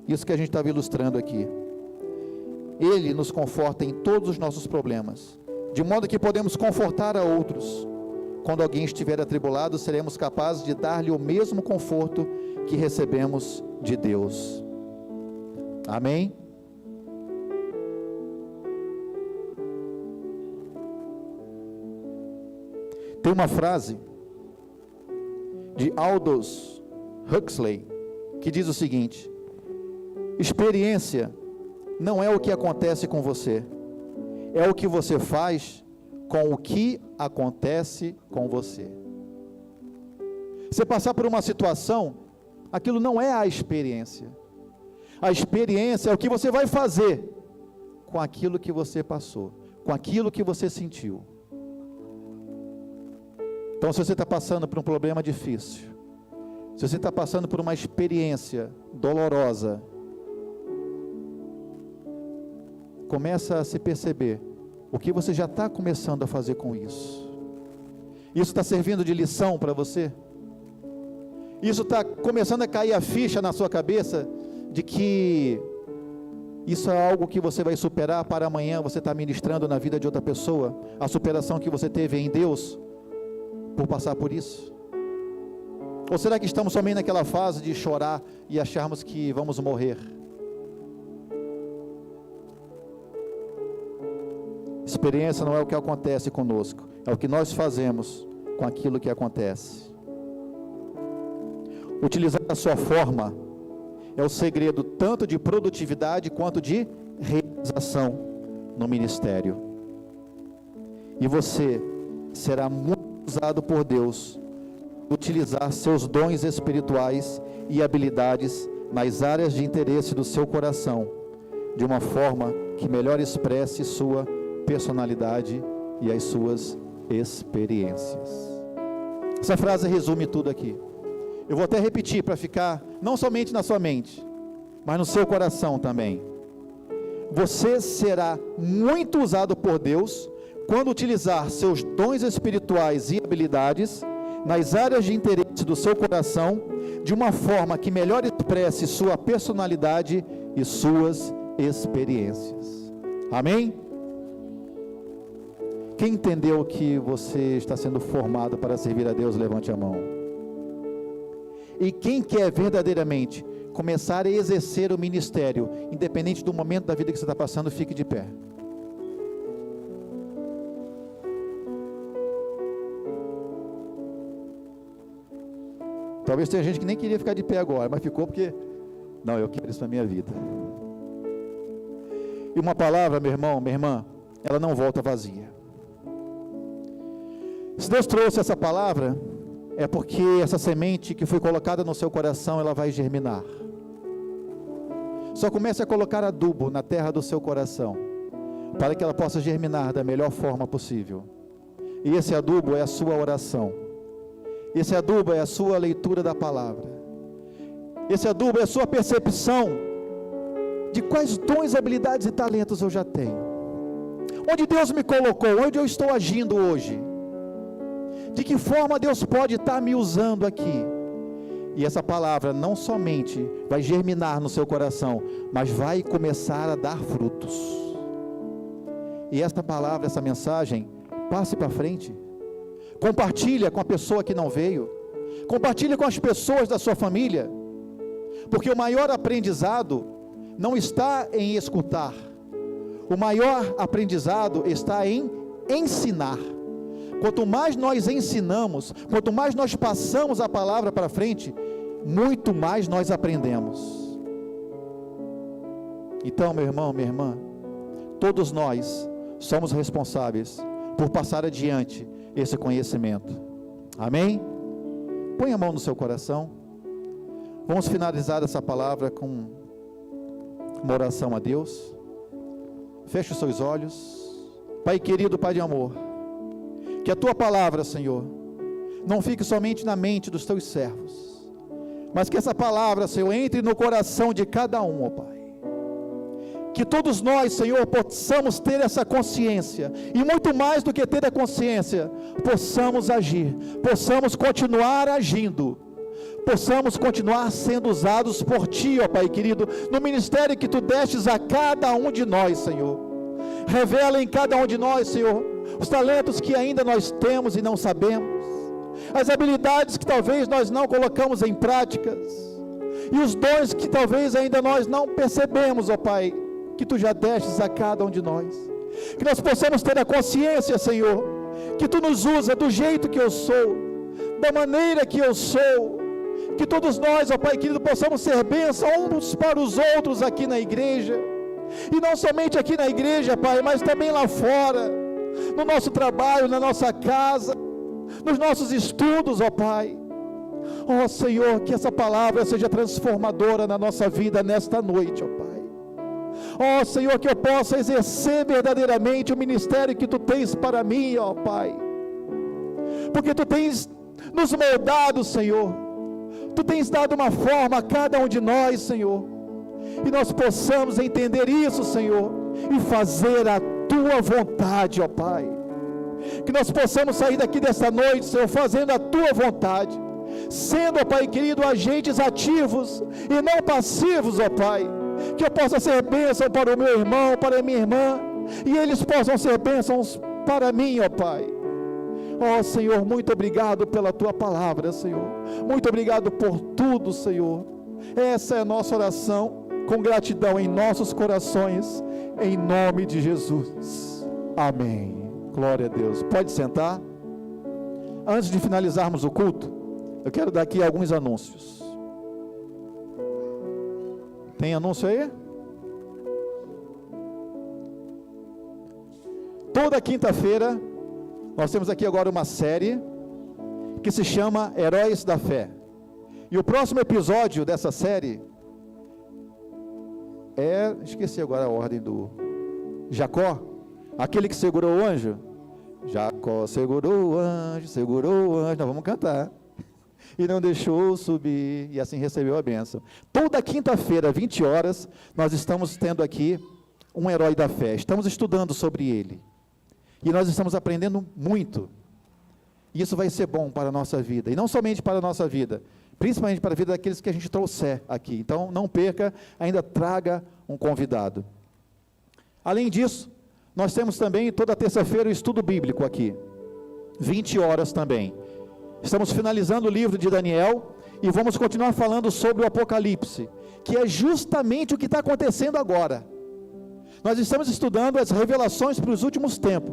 isso que a gente estava ilustrando aqui. Ele nos conforta em todos os nossos problemas, de modo que podemos confortar a outros. Quando alguém estiver atribulado, seremos capazes de dar-lhe o mesmo conforto que recebemos de Deus. Amém? Tem uma frase de Aldous Huxley que diz o seguinte: experiência não é o que acontece com você, é o que você faz com o que acontece com você. Você passar por uma situação, aquilo não é a experiência. A experiência é o que você vai fazer com aquilo que você passou, com aquilo que você sentiu. Então, se você está passando por um problema difícil, se você está passando por uma experiência dolorosa, começa a se perceber o que você já está começando a fazer com isso. Isso está servindo de lição para você? Isso está começando a cair a ficha na sua cabeça de que isso é algo que você vai superar para amanhã você estar ministrando na vida de outra pessoa, a superação que você teve em Deus por passar por isso? Ou será que estamos somente naquela fase de chorar e acharmos que vamos morrer? Experiência não é o que acontece conosco, é o que nós fazemos com aquilo que acontece. Utilizar a sua forma é o segredo tanto de produtividade quanto de realização no ministério. E você será muito usado por Deus, utilizar seus dons espirituais e habilidades nas áreas de interesse do seu coração, de uma forma que melhor expresse sua personalidade e as suas experiências. Essa frase resume tudo aqui. Eu vou até repetir para ficar não somente na sua mente, mas no seu coração também. Você será muito usado por Deus quando utilizar seus dons espirituais e habilidades nas áreas de interesse do seu coração, de uma forma que melhor expresse sua personalidade e suas experiências. Amém? Quem entendeu que você está sendo formado para servir a Deus, levante a mão. E quem quer verdadeiramente começar a exercer o ministério, independente do momento da vida que você está passando, fique de pé. Talvez tenha gente que nem queria ficar de pé agora, mas ficou porque, não, eu quero isso na minha vida. E uma palavra, meu irmão, minha irmã, ela não volta vazia. Se Deus trouxe essa palavra, é porque essa semente que foi colocada no seu coração, ela vai germinar. Só comece a colocar adubo na terra do seu coração, para que ela possa germinar da melhor forma possível. E esse adubo é a sua oração. Esse adubo é a sua leitura da palavra. Esse adubo é a sua percepção de quais dons, habilidades e talentos eu já tenho. Onde Deus me colocou, onde eu estou agindo hoje. De que forma Deus pode estar me usando aqui. E essa palavra não somente vai germinar no seu coração, mas vai começar a dar frutos. E esta palavra, essa mensagem, passe para frente. Compartilha com a pessoa que não veio. Compartilha com as pessoas da sua família. Porque o maior aprendizado não está em escutar. O maior aprendizado está em ensinar. Quanto mais nós ensinamos, quanto mais nós passamos a palavra para frente, muito mais nós aprendemos. Então, meu irmão, minha irmã, todos nós somos responsáveis por passar adiante esse conhecimento. Amém? Põe a mão no seu coração. Vamos finalizar essa palavra com uma oração a Deus. Feche os seus olhos. Pai querido, Pai de amor, que a tua palavra, Senhor, não fique somente na mente dos teus servos, mas que essa palavra, Senhor, entre no coração de cada um, ó Pai. Que todos nós, Senhor, possamos ter essa consciência, e muito mais do que ter a consciência, possamos agir, possamos continuar agindo, possamos continuar sendo usados por Ti, ó Pai querido, no ministério que Tu destes a cada um de nós, Senhor. Revela em cada um de nós, Senhor, os talentos que ainda nós temos e não sabemos, as habilidades que talvez nós não colocamos em práticas, e os dons que talvez ainda nós não percebemos, ó Pai, que Tu já destes a cada um de nós. Que nós possamos ter a consciência, Senhor, que Tu nos usa do jeito que eu sou, da maneira que eu sou, que todos nós, ó Pai querido, possamos ser bênção uns para os outros aqui na igreja, e não somente aqui na igreja, Pai, mas também lá fora, no nosso trabalho, na nossa casa, nos nossos estudos, ó Pai. Ó Senhor, que essa palavra seja transformadora na nossa vida nesta noite, ó Pai. Ó Senhor, que eu possa exercer verdadeiramente o ministério que Tu tens para mim, ó Pai, porque Tu tens nos moldado, Senhor, Tu tens dado uma forma a cada um de nós, Senhor, e nós possamos entender isso, Senhor, e fazer a Tua vontade, ó Pai. Que nós possamos sair daqui desta noite, Senhor, fazendo a Tua vontade, sendo, ó Pai querido, agentes ativos e não passivos, ó Pai. Que eu possa ser bênção para o meu irmão, para a minha irmã, e eles possam ser bênçãos para mim, ó Pai. Ó Senhor, muito obrigado pela Tua palavra, Senhor. Muito obrigado por tudo, Senhor. Essa é a nossa oração, com gratidão em nossos corações, em nome de Jesus. Amém. Glória a Deus. Pode sentar. Antes de finalizarmos o culto, eu quero dar aqui alguns anúncios. Tem anúncio aí? Toda quinta-feira nós temos aqui agora uma série que se chama Heróis da Fé. E o próximo episódio dessa série esqueci agora a ordem do Jacó, aquele que segurou o anjo. Jacó segurou o anjo, nós vamos cantar. E não deixou subir, e assim recebeu a bênção. Toda quinta-feira, 20 horas, nós estamos tendo aqui um herói da fé, estamos estudando sobre ele, e nós estamos aprendendo muito, e isso vai ser bom para a nossa vida, e não somente para a nossa vida, principalmente para a vida daqueles que a gente trouxer aqui. Então não perca, ainda traga um convidado. Além disso, nós temos também toda terça-feira o estudo bíblico aqui, 20 horas também. Estamos finalizando o livro de Daniel e vamos continuar falando sobre o Apocalipse, que é justamente o que está acontecendo agora. Nós estamos estudando as revelações para os últimos tempos,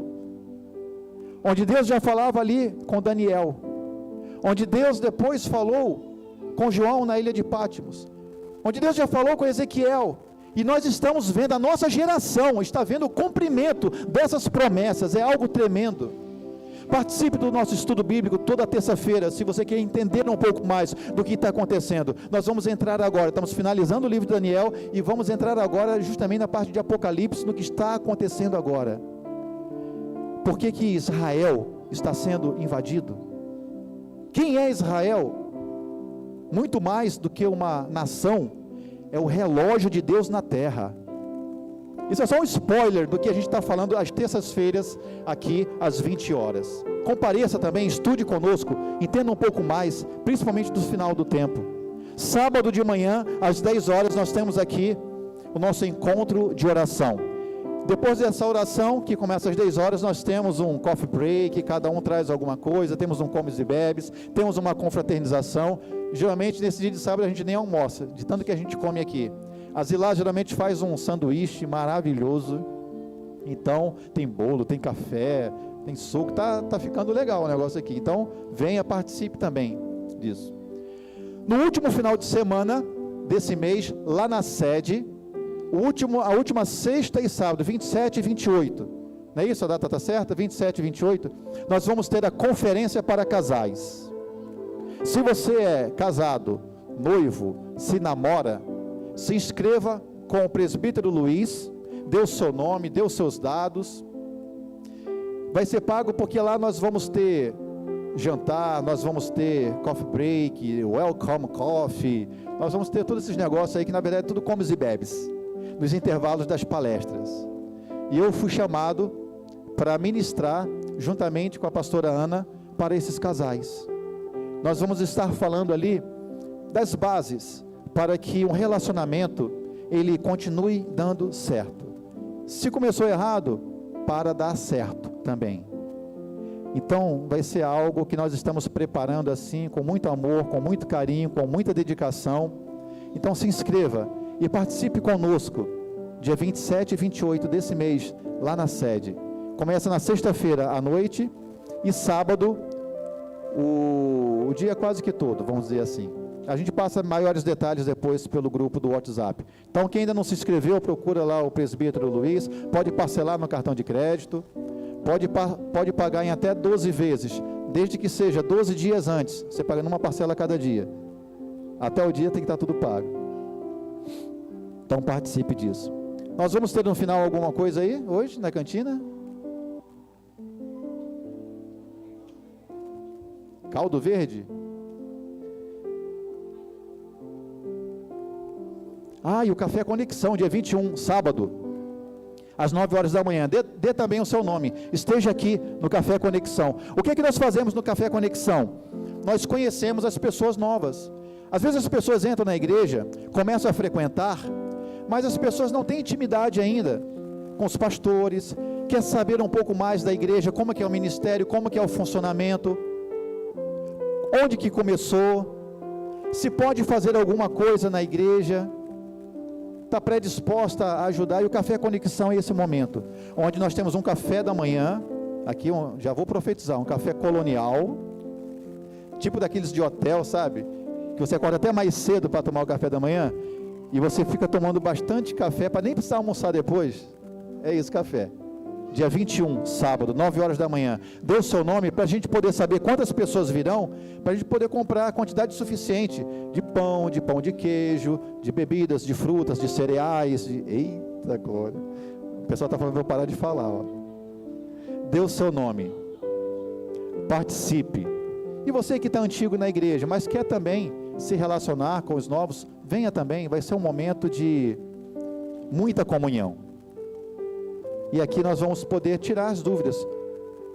onde Deus já falava ali com Daniel, onde Deus depois falou com João na ilha de Patmos, onde Deus já falou com Ezequiel, e nós estamos vendo, a nossa geração está vendo o cumprimento dessas promessas. É algo tremendo. Participe do nosso estudo bíblico toda terça-feira, se você quer entender um pouco mais do que está acontecendo. Nós vamos entrar agora, estamos finalizando o livro de Daniel, e vamos entrar agora justamente na parte de Apocalipse, no que está acontecendo agora. Por que que Israel está sendo invadido? Quem é Israel? Muito mais do que uma nação, é o relógio de Deus na terra. Isso é só um spoiler do que a gente está falando às terças-feiras, aqui às 20 horas. Compareça também, estude conosco, entenda um pouco mais, principalmente do final do tempo. Sábado de manhã, às 10 horas, nós temos aqui o nosso encontro de oração. Depois dessa oração, que começa às 10 horas, nós temos um coffee break, cada um traz alguma coisa, temos um comes e bebes, temos uma confraternização. Geralmente, nesse dia de sábado, a gente nem almoça, de tanto que a gente come aqui. A Zilá geralmente faz um sanduíche maravilhoso, então tem bolo, tem café, tem suco, tá ficando legal o negócio aqui. Então venha, participe também disso. No último final de semana desse mês, lá na sede, a última sexta e sábado, 27 e 28, não é isso? A data está certa? 27 e 28, nós vamos ter a conferência para casais. Se você é casado, noivo, se namora, se inscreva com o presbítero Luiz, dê o seu nome, dê os seus dados, vai ser pago, porque lá nós vamos ter jantar, nós vamos ter coffee break, welcome coffee, nós vamos ter todos esses negócios aí, que na verdade é tudo comes e bebes, nos intervalos das palestras. E eu fui chamado para ministrar, juntamente com a pastora Ana, para esses casais. Nós vamos estar falando ali das bases, para que um relacionamento, ele continue dando certo. Se começou errado, para dar certo também. Então, vai ser algo que nós estamos preparando assim, com muito amor, com muito carinho, com muita dedicação. Então, se inscreva e participe conosco, dia 27 e 28 desse mês, lá na sede. Começa na sexta-feira à noite, e sábado, o dia quase que todo, vamos dizer assim. A gente passa maiores detalhes depois pelo grupo do WhatsApp. Então, quem ainda não se inscreveu, procura lá o presbítero Luiz, pode parcelar no cartão de crédito, pode pagar em até 12 vezes, desde que seja 12 dias antes, você paga numa parcela a cada dia. Até o dia tem que estar tudo pago. Então, participe disso. Nós vamos ter no final alguma coisa aí, hoje, na cantina? Caldo verde? E o Café Conexão, dia 21, sábado, às 9 horas da manhã. Dê também o seu nome, esteja aqui no Café Conexão. O que é que nós fazemos no Café Conexão? Nós conhecemos as pessoas novas. Às vezes as pessoas entram na igreja, começam a frequentar, mas as pessoas não têm intimidade ainda com os pastores, quer saber um pouco mais da igreja, como que é o ministério, como que é o funcionamento, onde que começou, se pode fazer alguma coisa na igreja, está predisposta a ajudar. E o Café Conexão é esse momento, onde nós temos um café da manhã, aqui já vou profetizar, um café colonial, tipo daqueles de hotel, sabe, que você acorda até mais cedo para tomar o café da manhã, e você fica tomando bastante café, para nem precisar almoçar depois. É isso, café. dia 21, sábado, 9 horas da manhã, dê o seu nome para a gente poder saber quantas pessoas virão, para a gente poder comprar a quantidade suficiente de pão de queijo, de bebidas, de frutas, de cereais, eita glória, o pessoal está falando, vou parar de falar, ó. Dê o seu nome, participe, e você que está antigo na igreja, mas quer também se relacionar com os novos, venha também, vai ser um momento de muita comunhão. E aqui nós vamos poder tirar as dúvidas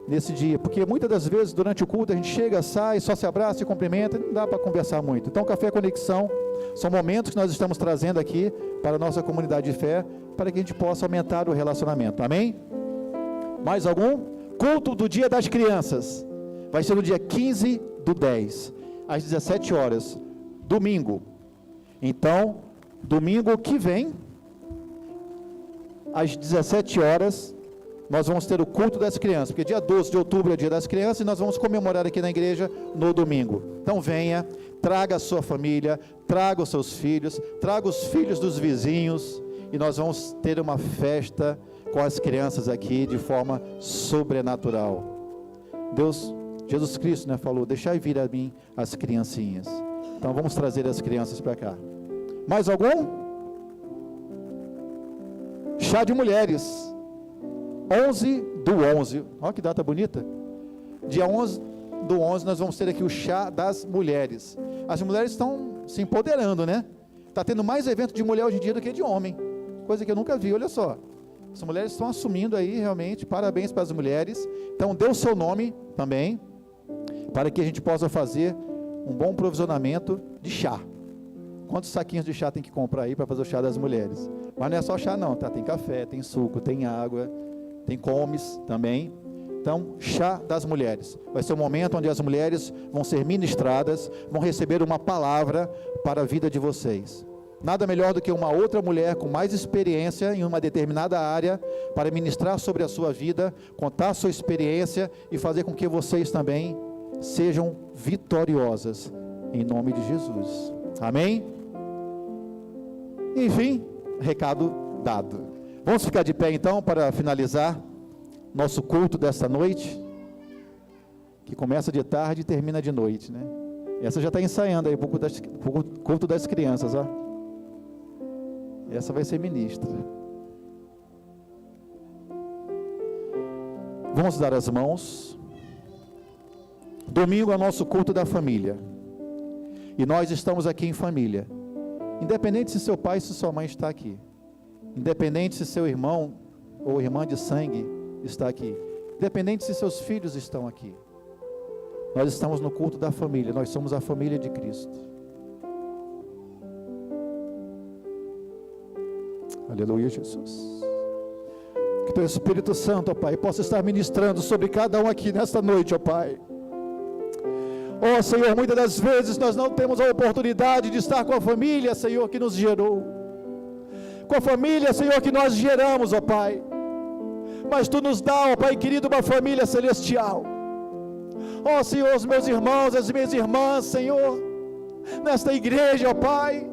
nesse dia, porque muitas das vezes durante o culto a gente chega, sai, só se abraça, se cumprimenta, não dá para conversar muito. Então Café Conexão são momentos que nós estamos trazendo aqui para a nossa comunidade de fé, para que a gente possa aumentar o relacionamento, amém? Mais algum? Culto do Dia das Crianças, vai ser no dia 15/10, às 17 horas, domingo. Então, domingo que vem, às 17 horas, nós vamos ter o culto das crianças, porque dia 12 de outubro é o dia das crianças, e nós vamos comemorar aqui na igreja no domingo. Então venha, traga a sua família, traga os seus filhos, traga os filhos dos vizinhos, e nós vamos ter uma festa com as crianças aqui, de forma sobrenatural. Deus, Jesus Cristo, né, falou, deixai vir a mim as criancinhas. Então vamos trazer as crianças para cá. Mais algum? Chá de mulheres, 11/11, olha que data bonita, dia 11/11 nós vamos ter aqui o chá das mulheres. As mulheres estão se empoderando, né? Está tendo mais evento de mulher hoje em dia do que de homem, coisa que eu nunca vi, olha só, as mulheres estão assumindo aí realmente, parabéns para as mulheres. Então dê o seu nome também, para que a gente possa fazer um bom provisionamento de chá. Quantos saquinhos de chá tem que comprar aí para fazer o chá das mulheres? Mas não é só chá não, tá? Tem café, tem suco, tem água, tem comes também. Então, chá das mulheres. Vai ser um momento onde as mulheres vão ser ministradas, vão receber uma palavra para a vida de vocês. Nada melhor do que uma outra mulher com mais experiência em uma determinada área, para ministrar sobre a sua vida, contar a sua experiência e fazer com que vocês também sejam vitoriosas, em nome de Jesus. Amém? Enfim, recado dado. Vamos ficar de pé então para finalizar nosso culto desta noite, que começa de tarde e termina de noite, né? Essa já está ensaiando aí para o culto das crianças, ó. Essa vai ser ministra. Vamos dar as mãos. Domingo é o nosso culto da família, e nós estamos aqui em família, independente se seu pai, se sua mãe está aqui, independente se seu irmão ou irmã de sangue está aqui, independente se seus filhos estão aqui, nós estamos no culto da família, nós somos a família de Cristo. Aleluia, Jesus. Que teu Espírito Santo, ó Pai, possa estar ministrando sobre cada um aqui nesta noite, ó Pai. Ó Senhor, muitas das vezes nós não temos a oportunidade de estar com a família, Senhor, que nos gerou, com a família, Senhor, que nós geramos, ó Pai, mas Tu nos dá, ó Pai querido, uma família celestial. Ó Senhor, os meus irmãos, as minhas irmãs, Senhor, nesta igreja, ó Pai,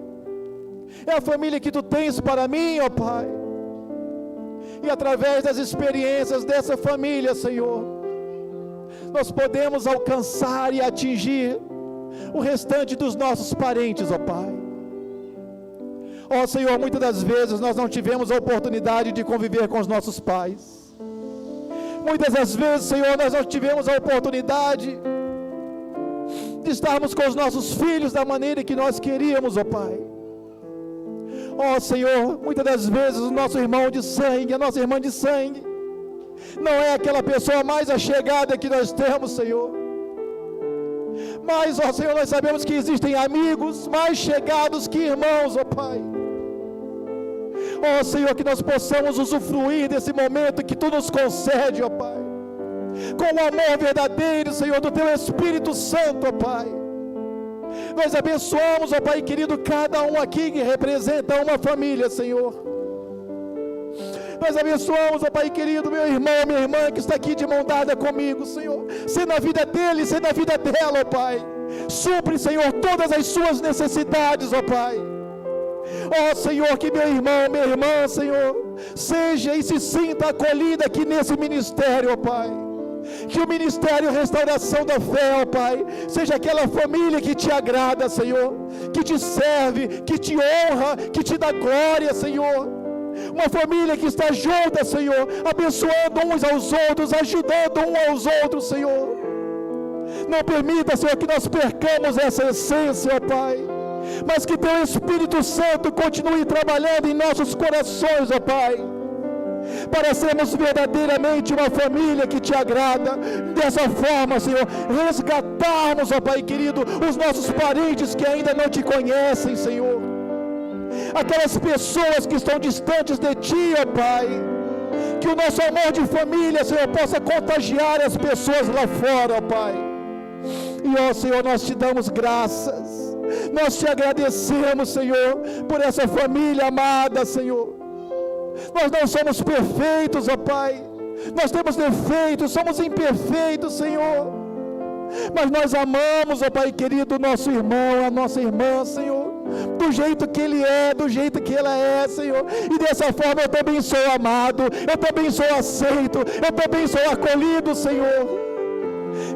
é a família que Tu tens para mim, ó Pai, e através das experiências dessa família, Senhor, nós podemos alcançar e atingir o restante dos nossos parentes, ó Pai. Ó Senhor, muitas das vezes nós não tivemos a oportunidade de conviver com os nossos pais. Muitas das vezes, Senhor, nós não tivemos a oportunidade de estarmos com os nossos filhos da maneira que nós queríamos, ó Pai. Ó Senhor, muitas das vezes o nosso irmão de sangue, a nossa irmã de sangue, não é aquela pessoa mais achegada que nós temos, Senhor. Mas, ó Senhor, nós sabemos que existem amigos mais chegados que irmãos, ó Pai. Ó Senhor, que nós possamos usufruir desse momento que Tu nos concede, ó Pai, com o amor verdadeiro, Senhor, do Teu Espírito Santo, ó Pai. Nós abençoamos, ó Pai querido, cada um aqui que representa uma família, Senhor. Nós abençoamos, ó Pai querido, meu irmão, minha irmã que está aqui de mão dada comigo, Senhor. Sê na vida dele, sê na vida dela, ó Pai. Supre, Senhor, todas as suas necessidades, ó Pai. Ó Senhor, que meu irmão, minha irmã, Senhor, seja e se sinta acolhida aqui nesse ministério, ó Pai. Que o ministério Restauração da Fé, ó Pai, seja aquela família que te agrada, Senhor, que te serve, que te honra, que te dá glória, Senhor. Uma família que está junta, Senhor, abençoando uns aos outros, ajudando uns aos outros, Senhor. Não permita, Senhor, que nós percamos essa essência, ó Pai, mas que Teu Espírito Santo continue trabalhando em nossos corações, ó Pai, para sermos verdadeiramente uma família que te agrada. Dessa forma, Senhor, resgatarmos, ó Pai querido, os nossos parentes que ainda não te conhecem, Senhor, aquelas pessoas que estão distantes de ti, ó Pai, que o nosso amor de família, Senhor, possa contagiar as pessoas lá fora, ó Pai. E ó Senhor, nós te damos graças, nós te agradecemos, Senhor, por essa família amada, Senhor. Nós não somos perfeitos, ó Pai, nós temos defeitos, somos imperfeitos, Senhor, mas nós amamos, ó Pai querido, o nosso irmão, a nossa irmã, Senhor, do jeito que ele é, do jeito que ela é, Senhor, e dessa forma eu também sou amado, eu também sou aceito, eu também sou acolhido, Senhor.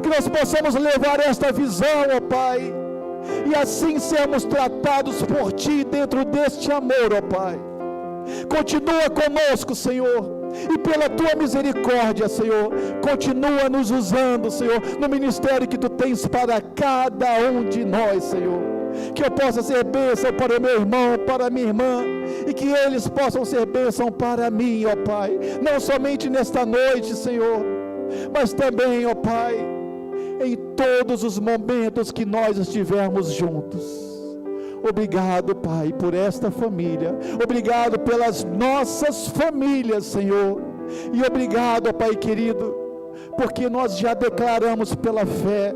Que nós possamos levar esta visão, ó Pai, e assim sermos tratados por Ti dentro deste amor, ó Pai. Continua conosco, Senhor, e pela Tua misericórdia, Senhor, continua nos usando, Senhor, no ministério que Tu tens para cada um de nós, Senhor. Que eu possa ser bênção para o meu irmão, para a minha irmã, e que eles possam ser bênção para mim, ó Pai, não somente nesta noite, Senhor, mas também, ó Pai, em todos os momentos que nós estivermos juntos. Obrigado, Pai, por esta família, obrigado pelas nossas famílias, Senhor, e obrigado, ó Pai querido, porque nós já declaramos pela fé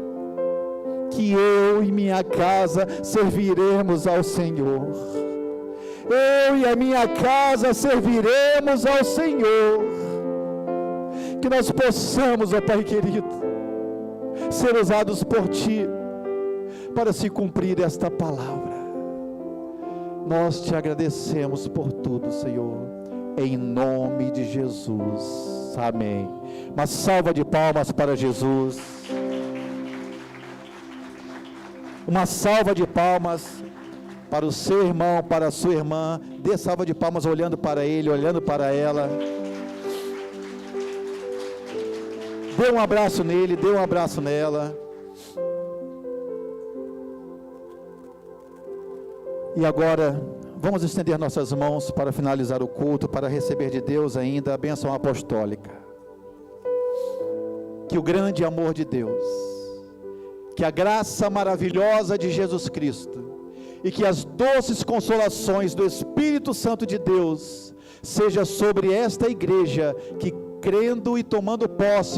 que eu e minha casa serviremos ao Senhor. Eu e a minha casa serviremos ao Senhor. Que nós possamos, ó Pai querido, ser usados por Ti para se cumprir esta palavra. Nós te agradecemos por tudo, Senhor, em nome de Jesus, amém. Uma salva de palmas para Jesus. Uma salva de palmas para o seu irmão, para a sua irmã. Dê salva de palmas olhando para ele, olhando para ela. Dê um abraço nele, dê um abraço nela. E agora, vamos estender nossas mãos para finalizar o culto, para receber de Deus ainda a bênção apostólica. Que o grande amor de Deus, que a graça maravilhosa de Jesus Cristo e que as doces consolações do Espírito Santo de Deus seja sobre esta igreja que, crendo e tomando posse